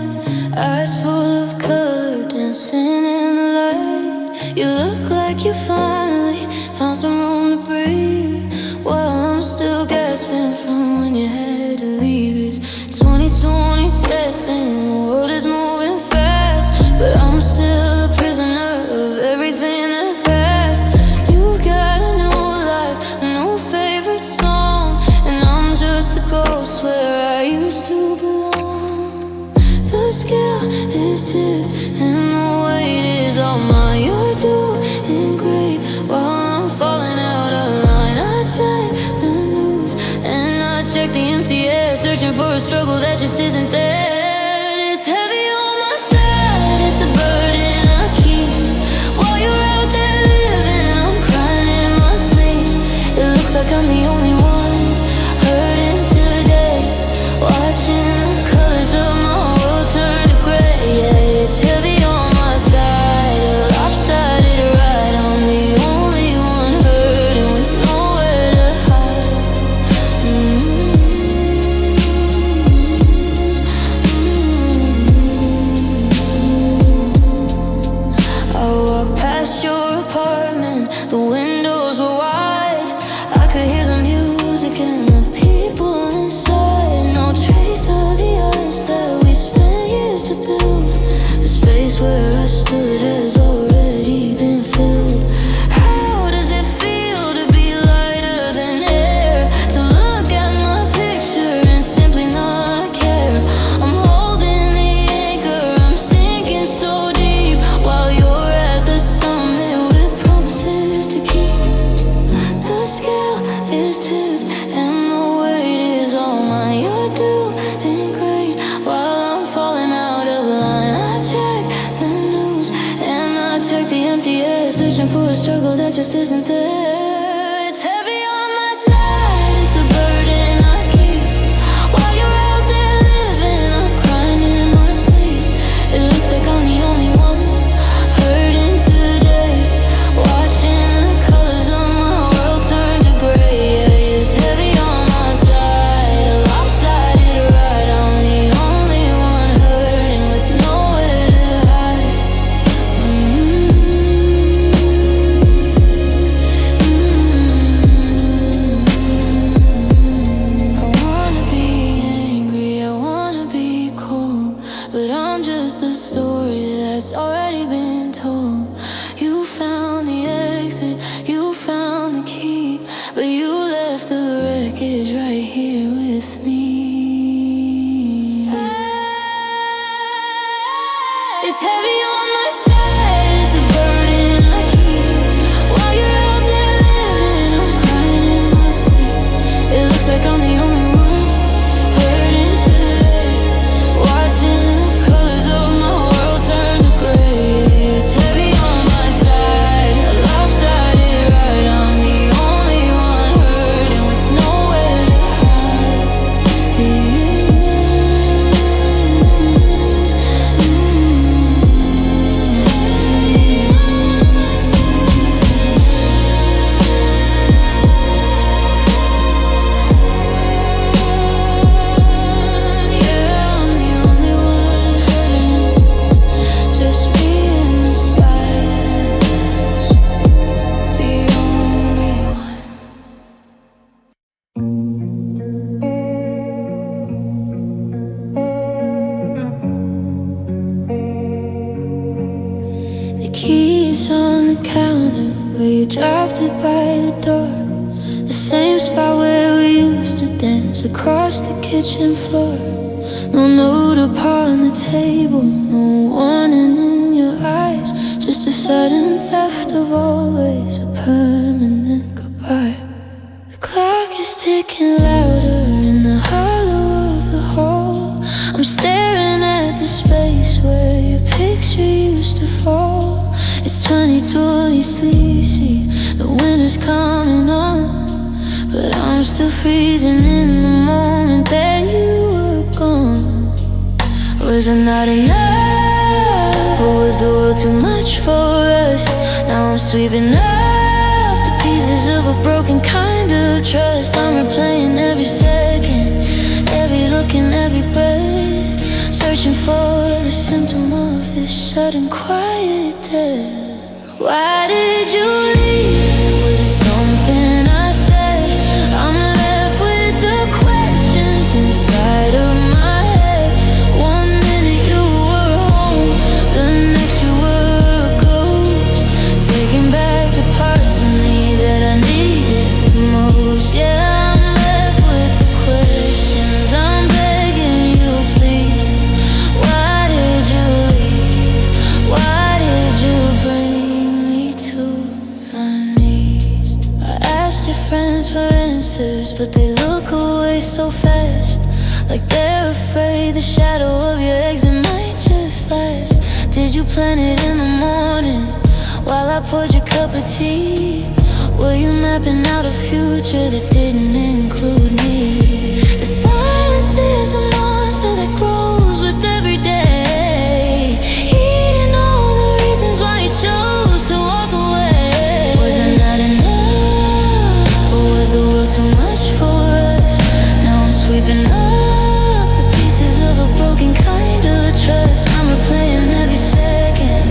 Eyes full of color, dancing in the light. You look like you finally found some room to breathe, while I'm still gasping from when you had to leave. It's 2020 sets and the world is moving fast, but I'm still a prisoner of everything that passed. You got a new life, a new favorite song, and I'm just a ghost where I used to belong. The scale is tipped and the weight is all mine. You're doing great while I'm falling out of line. I check the news and I check the empty air, searching for a struggle that just isn't there. It's heavy on my side, it's a burden I keep. While you're out there living, I'm crying in my sleep. It looks like I'm the only one hurting today, watching the colors of my world turn to gray. Yeah, it's heavy on my side, a lopsided ride. I'm the only one hurting with nowhere to hide. I walked past your apartment, the windows were wide. I could hear the music and the people inside. No trace of the ice that we spent years to build. The space where I stood has already been filled. How does it feel to be lighter than air? To look at my picture and simply not care. I'm holding the anchor, I'm sinking so deep, while you're at the summit with promises to keep. The scale is tipped and the weight is all mine. You're doing great while I'm falling out of line. I check the news and I check the empty air, searching for a struggle that just isn't there. It's heavy on my side, it's a burden I keep. While you're out there living, I'm crying in my sleep. It looks like I'm the only one hurting today, watching the colors of my world turn to gray. Yeah, it's heavy on my side, a lopsided ride. I'm the only one hurting with nowhere to hide. I wanna be angry, I wanna be cold, but I'm just a story that's already been told. You found the exit, you found the key, but you left the wreckage right here with me. It's heavy on my side, it's a burden I keep. While you're out there living, I'm crying in my sleep. It looks like I'm the only one hurting today, watching the colors of my world turn to gray. It's heavy on my side, a lopsided ride. I'm the only one hurting with nowhere to hide. Yeah, I'm the only one hurting, just being the silence, the only one. The keys on the counter where you dropped it by the door. The same spot where we used to dance across the kitchen floor. No note upon the table, no warning in your eyes, just a sudden theft of always, a permanent goodbye. The clock is ticking louder in the hollow of the hall. I'm staring at the space where your picture used to fall. It's 2020 sleazy, the winter's coming on, but I'm still freezing in the moment that you were gone. Was it not enough, or was the world too much for us? Now I'm sweeping up the pieces of a broken kind of trust. I'm replaying every second, every look and every breath. sudden quiet death. Why did you leave? Was it something I said? I'm left with the questions inside of my head. One minute you were home, the next you were a ghost, taking back the parts of me that I needed the most. Yeah, I'm left with the questions. I'm begging you, please. Why did you leave? Why did you bring me to my knees? I asked your friends for answers, but they look away so fast, like they're afraid the shadow of your exit might just last. Did you plan it in the morning while I poured your cup of tea? Were you mapping out a future that didn't include me? The silence is a monster that grows with every day, eating all the reasons why you chose to walk away. Was I not enough, or was the world too much for us? Now I'm sweeping up the pieces of a broken kind of trust. I'm replaying every second,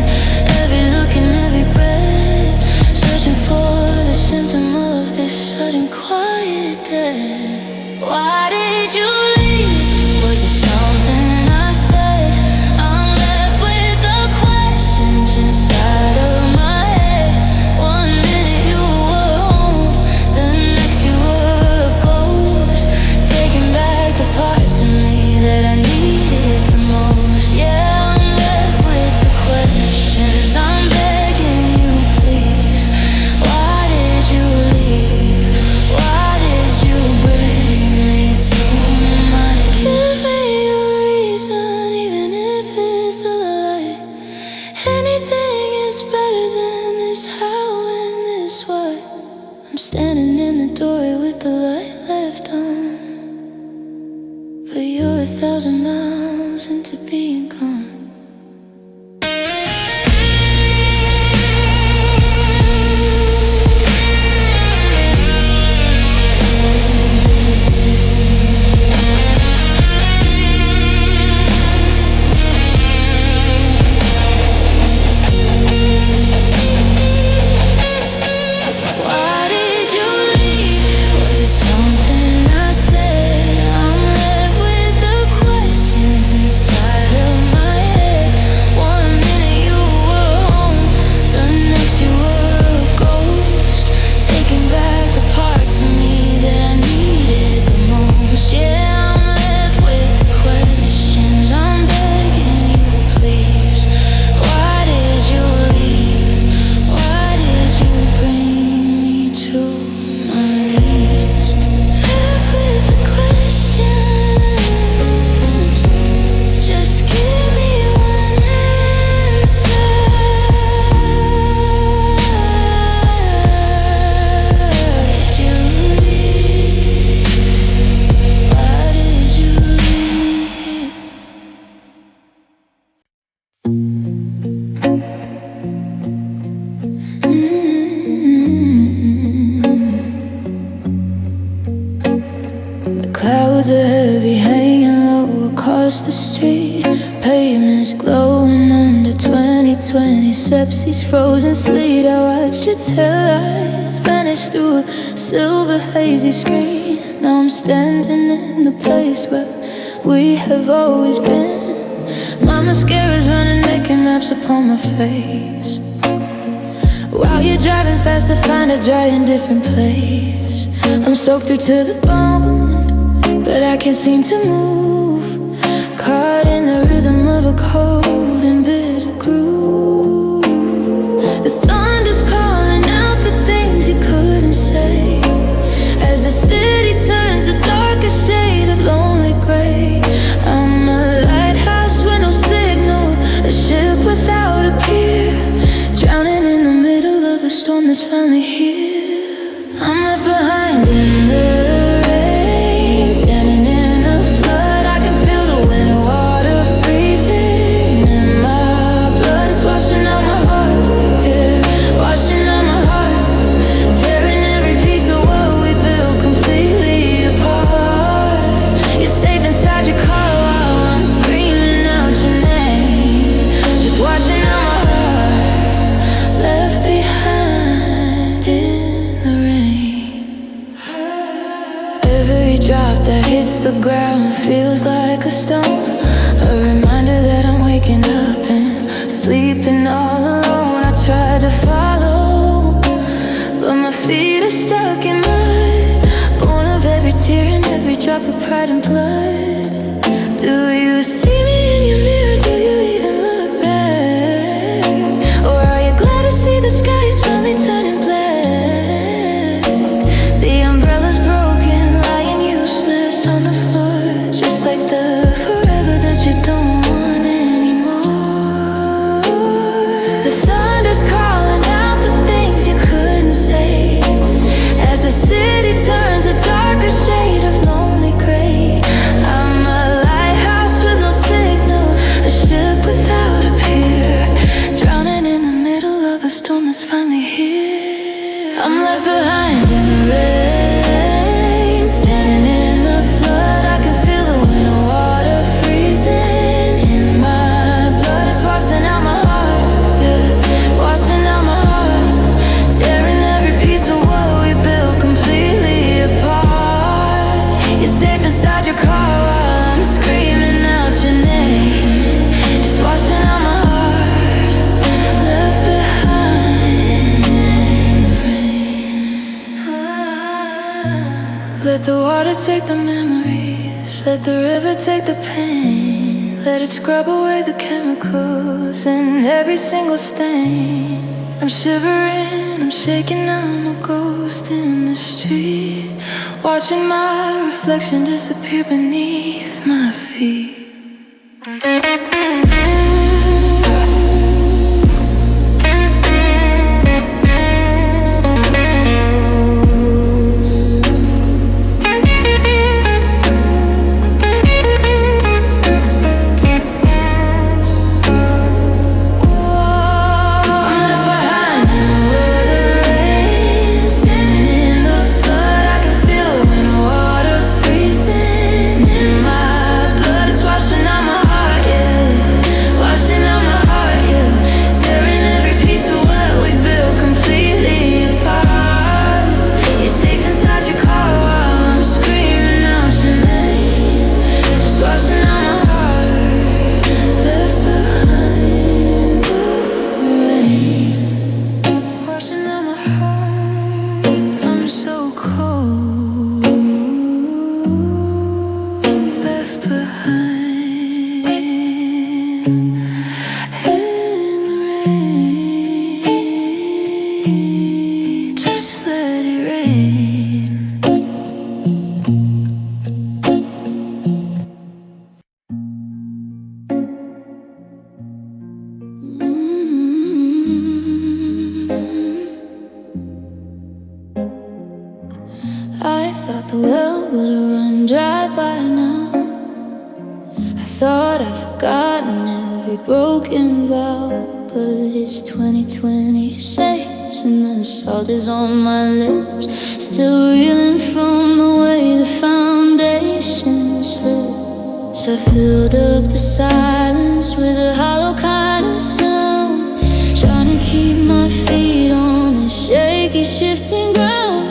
every look and every breath, searching for the symptom of this sudden quiet death. Why did you leave? Was it something I said? I'm left with the questions inside of my head. One minute you were home, the next you were a ghost, taking back the parts of me that I needed the most. Yeah, I'm left with the questions. I'm begging you, please. Why did you leave? Why did you bring me to my knees? Give me a reason, even if it's a lie. Anything is better than this how and this why. I'm standing in the doorway with the light left on, but you're 1,000 miles into being gone. Why did you leave? Was it something I said? I'm left with the questions inside of my head. One minute you were home, the next you were a ghost, taking back the parts of me that I needed the most. Yeah, I'm left with the questions. I'm begging you, please. Why did you leave? Why did you bring me to my knees? Left with the questions. Just give me one answer. Did you leave? Why did you leave me here? The clouds are heavy, hanging low across the street. Pavement's glowing under 2020 Sepsi's frozen sleet. I watched your taillights vanish through a silver hazy screen. Now I'm standing in the place where we have always been. My mascara's running, making raps upon my face, while you're driving fast to find a dry and different place. I'm soaked through to the bone, but I can't seem to move, caught in the rhythm of a cold and bitter groove. The thunder's calling out the things you couldn't say, as the city turns a darker shade of lonely gray. I'm a lighthouse with no signal, a ship without a pier, drowning in the middle of a storm that's finally here. I'm left behind in the rain, standing in a flood. I can feel the winter water freezing in my blood. It's washing out my heart, yeah, washing out my heart, tearing every piece of what we built completely apart. You're safe inside your car while I'm screaming out your name, just washing the ground feels like a stone. A reminder that I'm waking up and sleeping all alone. I tried to follow, but my feet are stuck in mud. Born of every tear and every drop of pride and blood. Do you see me in your mirror? Do you even look back? Or are you glad to see the sky is finally turning black? The umbrella's broken, lying useless on the floor, just like the forever that you don't want anymore. The thunder's calling out the things you couldn't say, as the city turns a darker shade of lonely gray. I'm a lighthouse with no signal, a ship without a pier, drowning in the middle of a storm that's finally here. I'm left behind in the rain, standing in the flood. I can feel the winter water freezing in my blood. It's washing out my heart, yeah, washing out my heart, tearing every piece of what we built completely apart. You're safe inside your car while I'm screaming out your name, just washing out my heart, left behind in the rain. Let the water take the memories, let the river take the pain, let it scrub away the chemicals in every single stain. I'm shivering, I'm shaking, I'm a ghost in the street, watching my reflection disappear beneath my feet. I thought the well would've run dry by now. I thought I'd forgotten every broken vow, but it's 2026 and the salt is on my lips, still reeling from the way the foundation slips. I filled up the silence with a hollow kind of sound, trying to keep my feet on the shaky, shifting ground.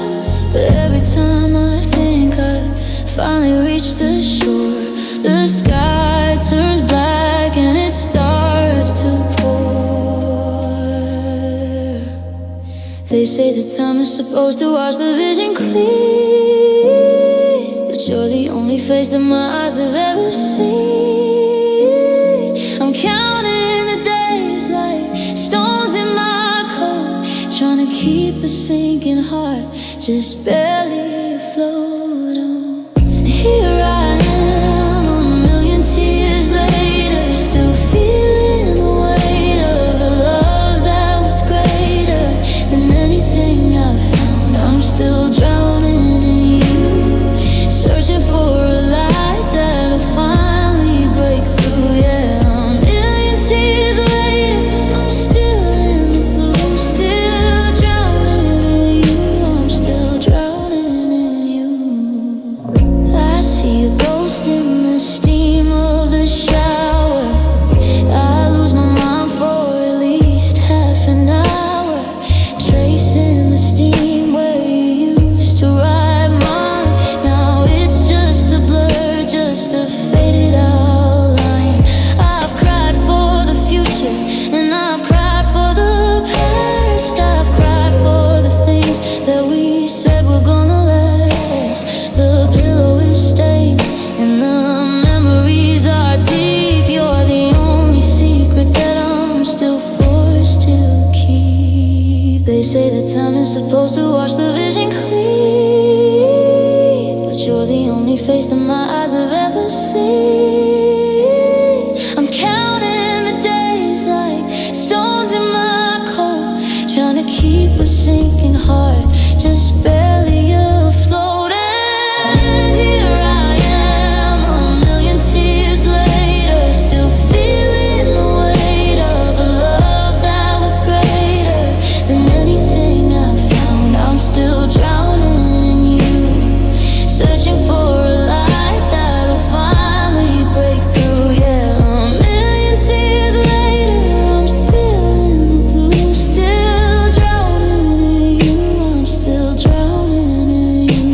But every time I think I finally reach the shore, the sky turns black and it starts to pour. They say that time is supposed to wash the vision clean, but you're the only face that my eyes have ever seen. I'm counting the days like stones in my coat, trying to keep a sinking heart just barely afloat on. Here I am, a million tears later, still feeling the weight of a love that was greater than anything I've found. I'm still drowning in you, searching for a light that'll finally break through. Yeah, a million tears later, I'm still in the blue, still drowning in you. I'm still drowning in you. say that time is supposed to wash the vision clean, but you're the only face that my eyes have ever seen. I'm counting the days like stones in my coat, trying to keep a sinking heart just barely afloat. And here I am, a million tears later, still feeling the weight of a love that was greater than anything I found. I'm still drowning in you, searching for a light that'll finally break through. Yeah, a million tears later, I'm still in the blue, still drowning in you. I'm still drowning in you.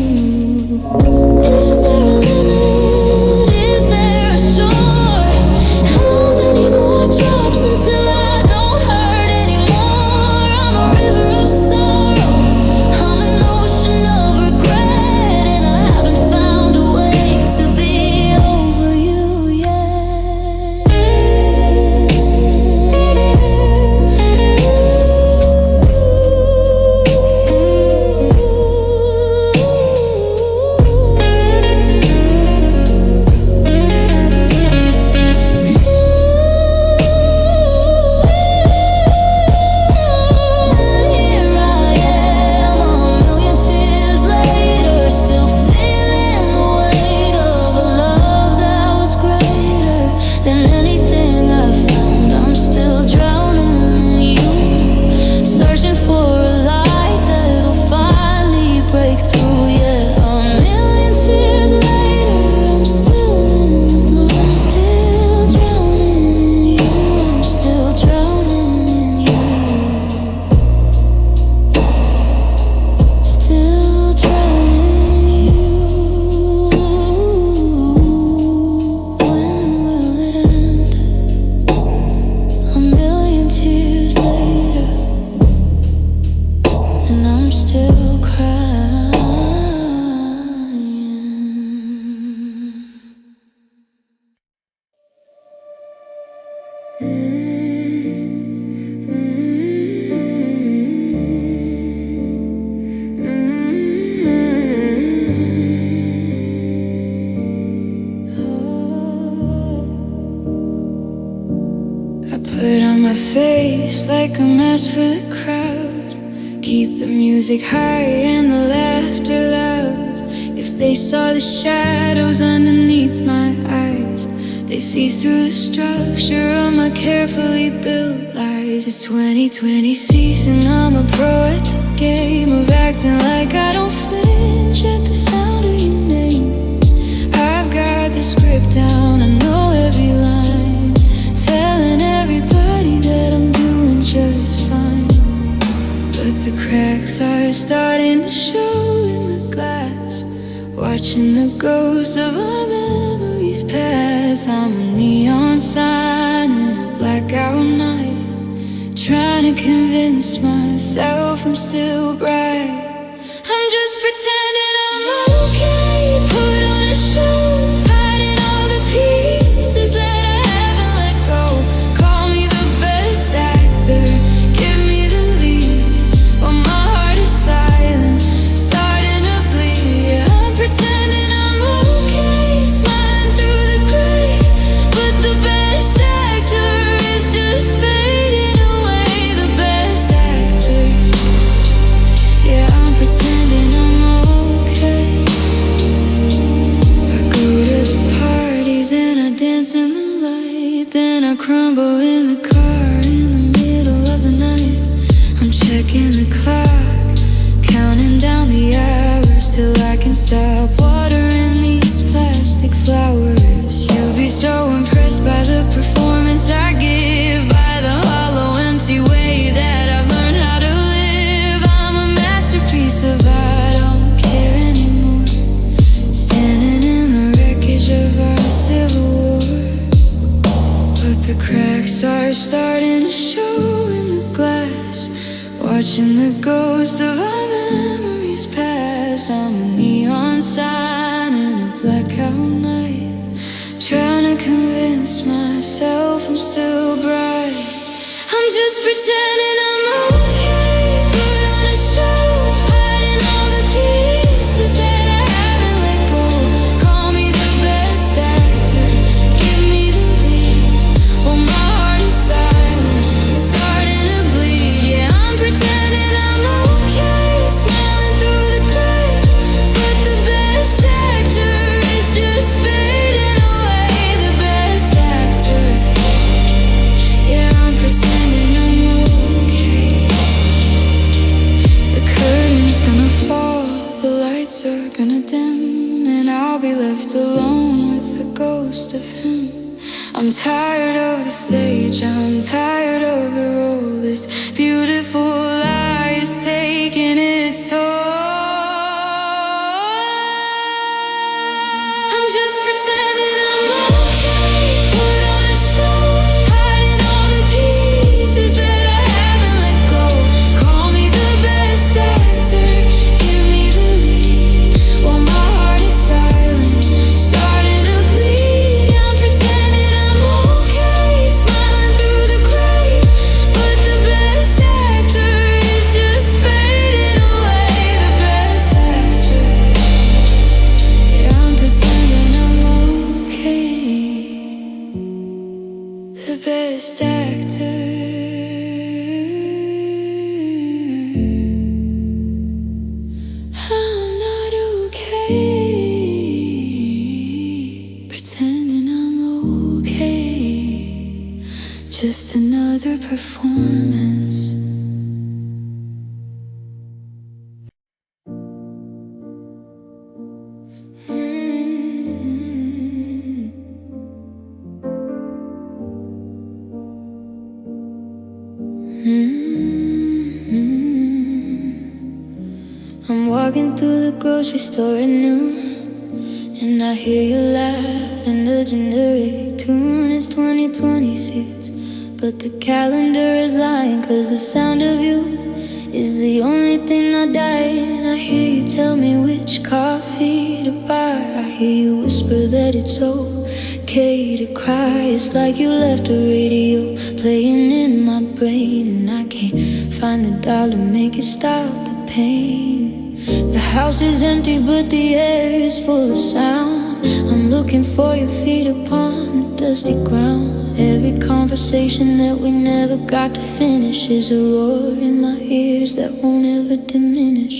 Is there a limit? Is there a shore? How many more drops until I don't hurt anymore? I'm a river of sorrow, I'm an ocean of regret, and I haven't found a way to be over you yet. Here I am, a million tears later, still feeling the weight of a love that was greater than anything I found. I'm still drowning in you, searching for a light that'll finally break through. Yeah, a million tears later, I'm still in the blue, still drowning in you. I'm still drowning in you, still drowning in you. When will it end? A million tears later, and I'm still crying. I put on my face like a mask for the crowd, keep the music high and the laughter loud. If they saw the shadows underneath my eyes, they see through the structure of my carefully built lies. It's 2020 season, I'm a pro at the game of acting like I don't flinch at the sound of your name. I've got the script down, I know every line, telling everybody that I'm doing just fine. But the cracks are starting to show in the glass, watching the ghosts of our memories pass. I'm a neon sign in a blackout night, trying to convince myself I'm still bright. I'm just pretending I'm okay, put on a show, hiding all the pieces that I haven't let go. Call me the best actor, give me the lead, but my heart is silent, starting to bleed. Yeah, I'm pretending I'm okay, smiling through the gray, but the best actor is just fading away. The best actor, yeah, I'm pretending I'm okay. I go to the parties and I dance in the light, then I crumble in the car in the middle of the night. I'm checking the clock, counting down the hours till I can stop watering these plastic flowers. You'll be so impressed by the performance I give, by the hollow empty way that I've learned how to live. I'm a masterpiece of art, I don't care anymore, standing in the wreckage of our civil war. But the cracks are starting to show in the glass, watching the ghosts of our memories pass. I'm a neon sign in a blackout night, trying to convince myself I'm still bright. I'm just pretending I'm okay, put on ghost of him. I'm tired of the stage, I'm tired of the role. This beautiful lie is taking its toll. I'm just pretending I'm okay, put on a show, hiding all the pieces that I haven't let go. Call me the best actor, give me the lead, while my heart is silent, starting to bleed. I'm pretending I'm okay, smiling through the gray, but the best actor is just fading away. The best actor, yeah, I'm pretending I'm okay. The best actor, I'm not okay. Pretending I'm okay. Just another performance. I'm walking through the grocery store at noon, and I hear you laugh in the generic tune. It's 2026, but the calendar is lying, 'cause the sound of you is the only thing I die. And I hear you tell me which coffee to buy. I hear you whisper that it's okay to cry. It's like you left a radio playing in my brain, and I can't find the dial to make it stop the pain. The house is empty, but the air is full of sound. I'm looking for your feet upon the dusty ground. Every conversation that we never got to finish is a roar in my ears that won't ever diminish.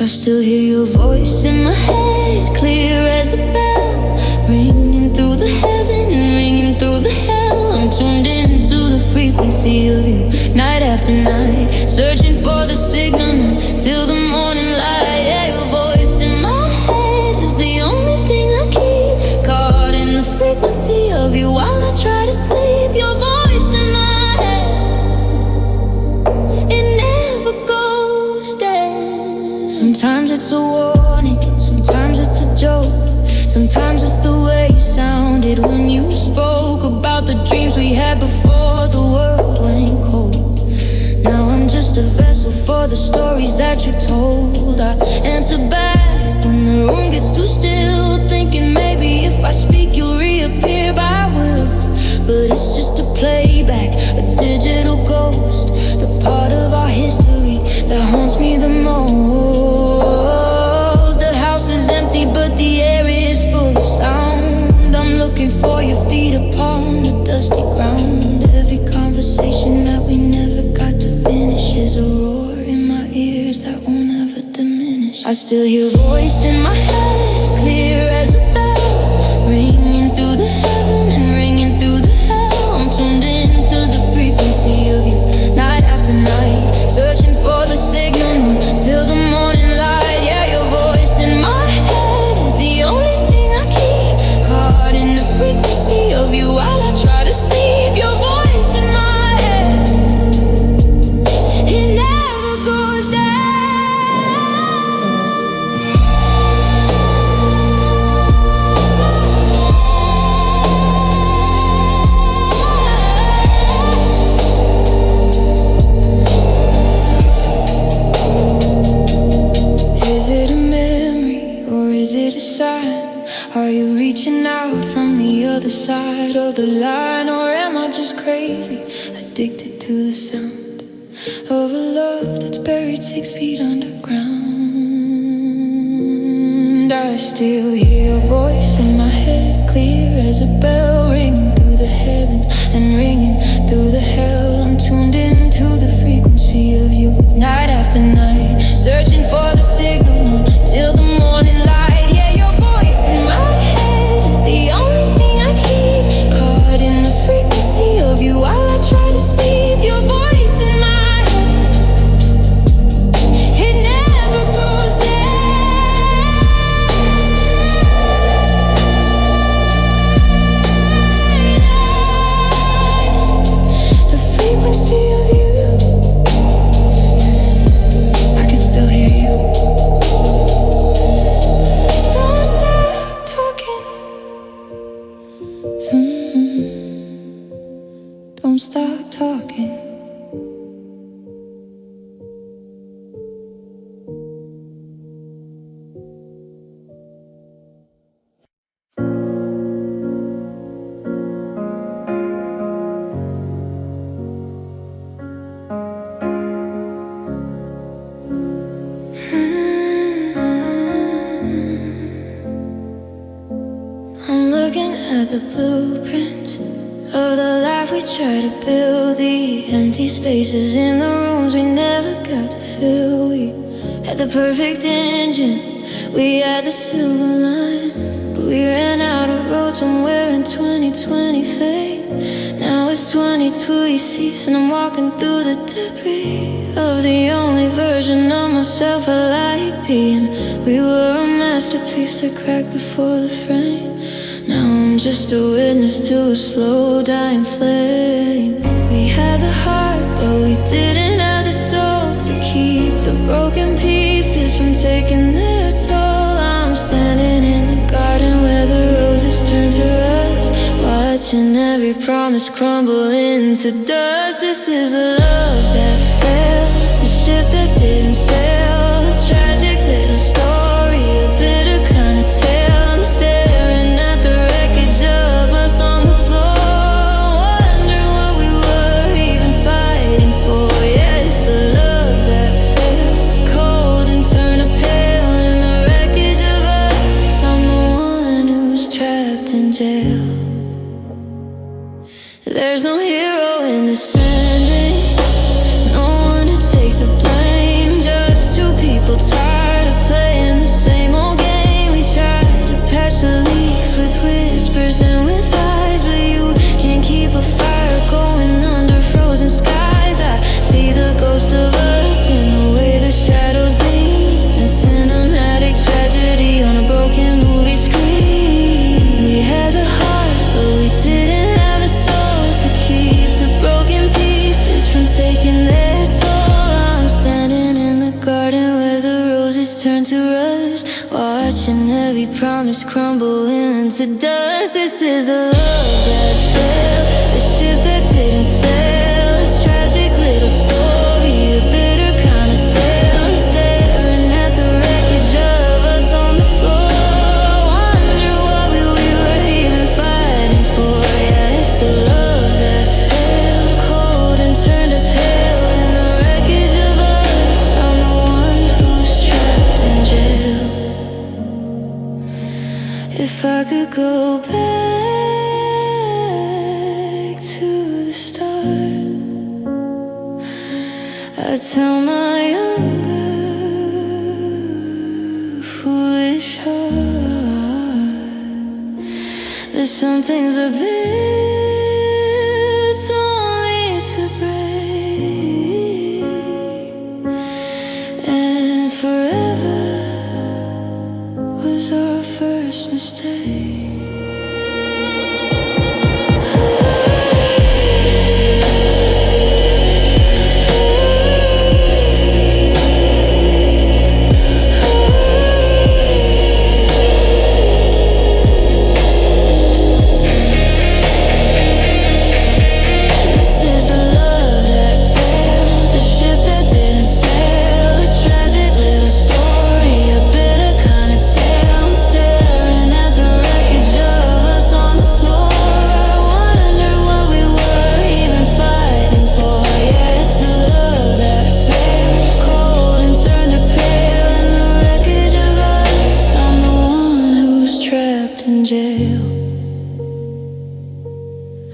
I still hear your voice in my head, clear as a bell, ringing through the heaven and ringing through the hell. I'm tuned into the frequency of you, night after night, searching for the signal till the morning light. Yeah, your voice in my head is the only thing I keep, caught in the frequency of you while I try to sleep. Your voice in my head, it never goes dead. Sometimes it's a warning, sometimes it's a joke, sometimes it's the way you sounded when you spoke about the dreams we had before the world went cold. Now I'm just a vessel for the stories that you told. I answer back when the room gets too still, thinking maybe if I speak you'll reappear by will. But it's just a playback, a digital ghost, the part of our history that haunts me the most. The house is empty, but the air is full of sound. I'm looking for your feet upon the dusty ground. Every conversation that we never got to finish is a roar in my ears that won't ever diminish. I still hear a voice in my head, clear as a bell, ringing through the heaven and ringing through the hell. I'm tuned into the frequency of you, night after night, searching for the signal till the morning light. Yeah, your voice in my head is the only thing I keep, caught in the frequency of you while I try to sleep. Your voice in my head, it never goes down. Is it a memory or is it a sign? Are you reaching out from the other side of the line? Or am I just crazy, addicted to the sound of a love that's buried 6 feet underground? I still hear a voice in my head, clear as a bell, ringing through the heaven and ringing through the hell. I'm tuned into the frequency of you, night after night, searching for the signal till the morning light. Yeah, your voice in my head is the only thing I keep, caught in the frequency of you while I try to sleep. Your voice in my head, it never goes down. Don't stop talking. I'm looking at the blueprint of the life we try to build, the empty spaces in the rooms we never got to fill. We had the perfect engine, we had the silver line, but we ran out of road somewhere in 2020 fade. Now it's 2026 and I'm walking through the debris of the only version of myself I like being. We were a masterpiece that cracked before the frame. Now I'm just a witness to a slow dying flame. We had the heart, but we didn't have the soul to keep the broken pieces from taking their toll. I'm standing in the garden where the roses turn to rust, watching every promise crumble into dust. This is the love that failed, the ship that didn't sail, a tragic little story, a bitter kind of tale. I'm staring at the wreckage of us on the floor, wondering what we were even fighting for. Yeah, it's the love that failed, cold and turned to pale in the wreckage of us. I'm the one who's trapped in jail. There's no hero in this ending, no one to take the blame, just two people tired of playing the same old game. We tried to patch the leaks with whispers and with lies, but you can't keep a fire going under frozen skies. I see the ghost of us in the way the shadows lean, a cinematic tragedy on a broken movie screen. We had the heart, but we didn't have a soul to keep the broken pieces from taking their toll. I'm standing in the garden where the roses turn to rust, watching every promise crumble into dust. This is the love that failed, the ship that didn't sail, a tragic little story, a bitter kind of tale. I'm staring at the wreckage of us on the floor, wondering what we were even fighting for. Yeah, it's the love that failed, cold and turned to pale in the wreckage of us. I'm the one who's trapped in jail. If I could go back to the start, I'd tell my younger, foolish heart that some things are built only to break, and forever was our first mistake.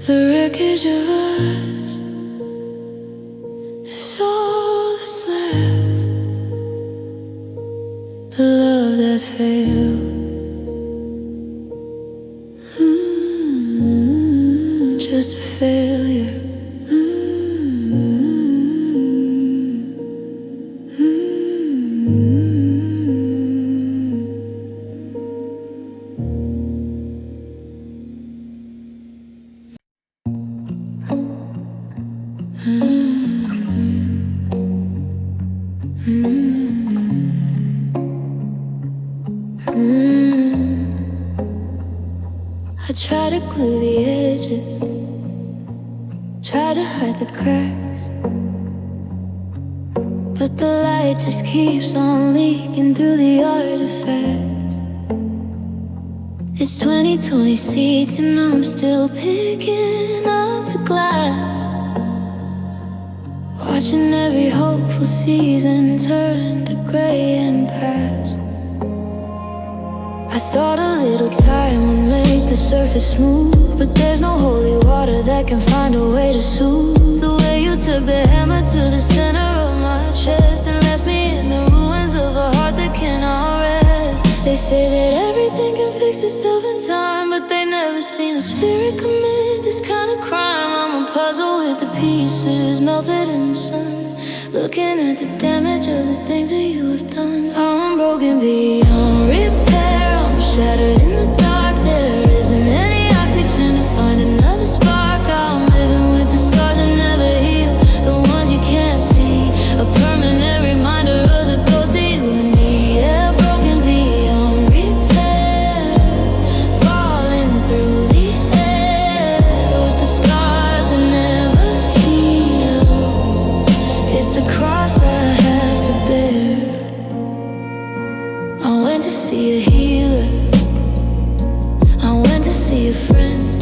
The wreckage of us is all that's left. The love that failed, just a failure. I try to glue the edges, try to hide the cracks, but the light just keeps on leaking through the artifacts. It's 2020 seats and I'm still picking up the glass, watching every hopeful season turn to gray and pass. I thought a little time would make the surface smooth, but there's no holy water that can find a way to soothe the way you took the hammer to the center of my chest and left me in the ruins of a heart that cannot rest. They say that everything can fix itself in time, but they never seen a spirit commit this kind of crime. I'm a puzzle with the pieces melted in the sun, looking at the damage of the things that you have done. I'm broken beyond repair, I'm shattered in the dark. There isn't any oxygen to find another spark. I'm living with the scars that never heal, the ones you can't see, a permanent reminder of the ghost of you and me. Yeah, broken beyond repair, falling through the air with the scars that never heal. It's a cross I have to bear. I went to see a healer, I went to see a friend.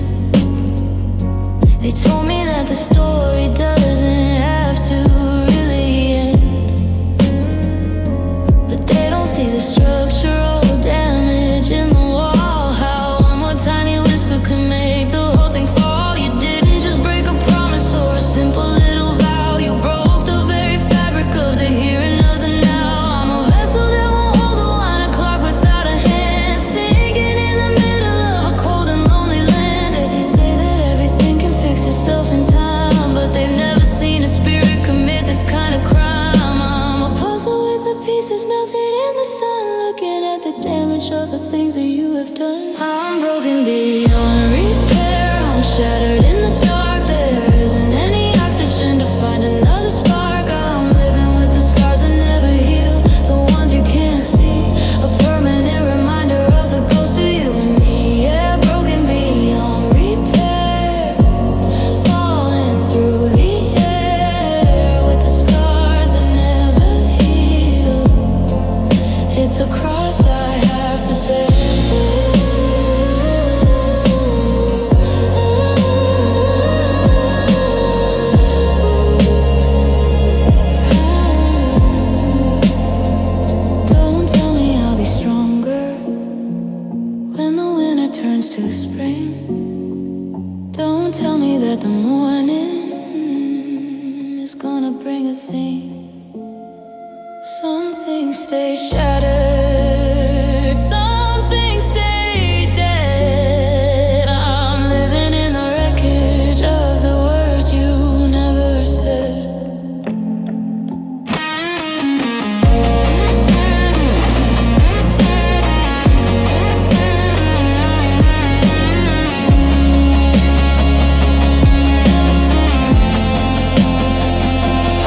They told me that the story doesn't have to really end, but they don't see the structural damage in the wall, how one more tiny whisper could make the whole thing fall. You didn't just break a promise or a simple little vow, you broke the very fabric of the here and of the now. I'm a vessel that won't hold the wine clock without a hand, sinking in the middle of a cold and lonely land. They say that everything can fix itself in time, but they've never seen a spirit commit this kind of crime. I'm a puzzle with the pieces melted in the sun, looking at the damage of the things that you have done. I'm broken beyond repair, I'm shattered in the dark. There isn't any oxygen to find another spark. I'm living with the scars that never heal, the ones you can't see, a permanent reminder of the ghost of you and me. Yeah, broken beyond repair, falling through the air with the scars that never heal. It's a cross I have to bear. Don't tell me I'll be stronger when the winter turns to spring. Don't tell me that the morning is gonna bring a thing. Some things stay shattered, some things stay dead. I'm living in the wreckage of the words you never said.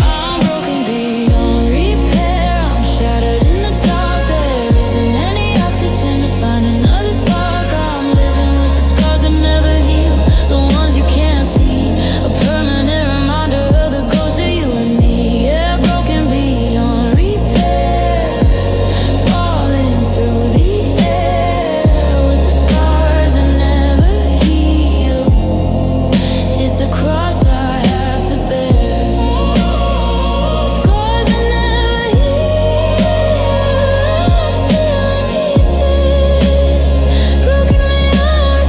I'm broken beyond repair, I'm shattered in the dark. There isn't any oxygen to find another spark. I'm living with the scars that never heal, the ones you can't see, a permanent reminder of the ghost of you and me. Yeah, broken beyond repair, falling through the air with the scars that never heal. It's a cross I have to bear. Scars that never heal, I'm still in pieces, broken beyond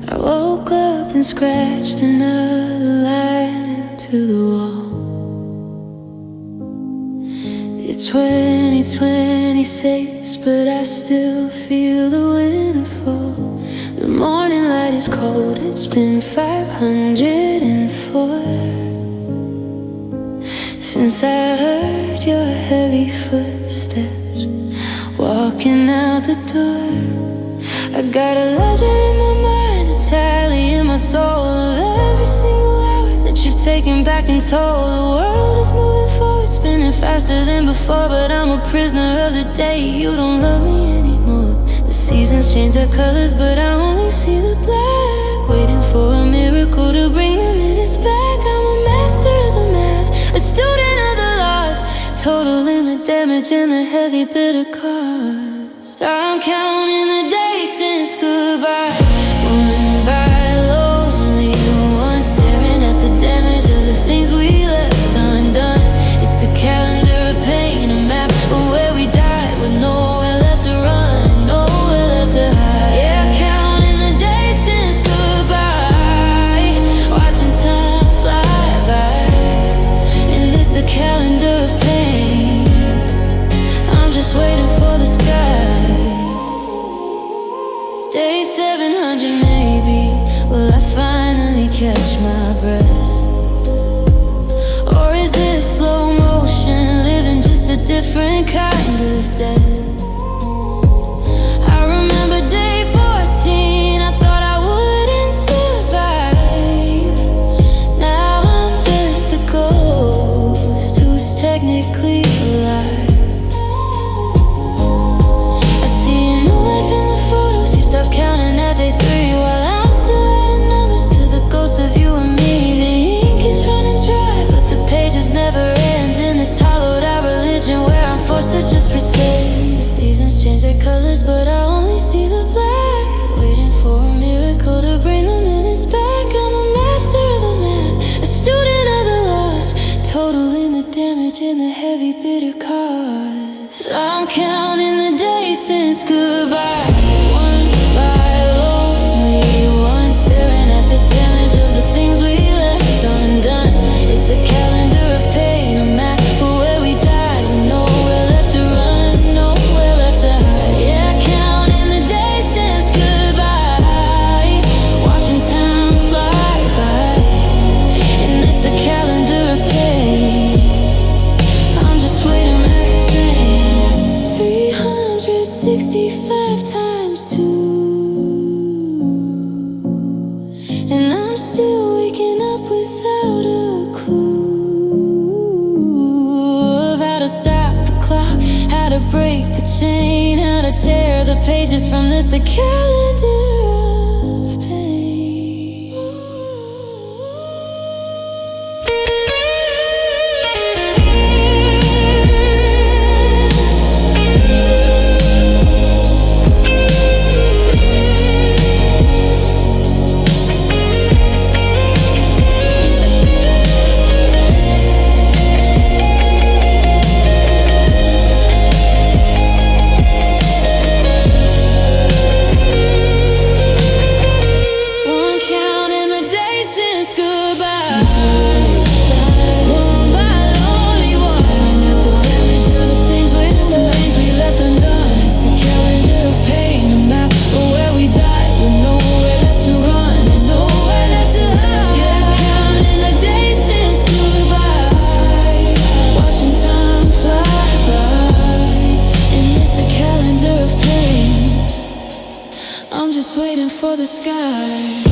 I woke up and scratched another line into the wall. It's 2026, but I still feel the winter fall. The morning light is cold, it's been 504 since I heard your heavy footsteps walking out the door. I got a ledger in my mind, a tally in my soul of every single hour that you've taken back and told. The world is moving forward, spinning faster than before, but I'm a prisoner of the day. You don't love me anymore. The seasons change their colors, but I only see the black, waiting for a miracle to bring the minutes back. I'm a master of the math, a student of the lost, totaling the damage and the heavy bitter cost. I'm counting the days since goodbye, one by lonely one, staring at the damage of the things we left undone. It's a calendar of pain, a map of where we died, with nowhere left to run and nowhere left to hide. Yeah, counting the days since goodbye, watching time fly by, and this a calendar of pain. I'm just waiting for the sky. Day 700 maybe, will I finally catch my breath? Or is this slow motion, living just a different kind of death? I remember day 14, I thought I wouldn't survive. Now I'm just a ghost who's technically alive. Stop counting at day 3 while I'm still adding numbers to the ghost of you and me. The ink is running dry, but the pages never end in this hollowed out religion where I'm forced to just pretend. The seasons change their colors, but I only see the black, waiting for a miracle to bring the minutes back. I'm a master of the math, a student of the lost, totaling the damage and the heavy bitter cost. I'm counting the days since goodbye, one by lonely one, staring at the damage of the things we left undone. It's a calendar of pain, a map of where we died, with nowhere left to run, nowhere left to hide. Yeah, counting the days since goodbye, watching time fly by, and it's a calendar of pain. I'm just waiting back strings, 365 times 2, and I'm still waking up without a clue of how to stop the clock, how to break the chain, how to tear the pages from this a calendar of pain. I'm just waiting for the sky.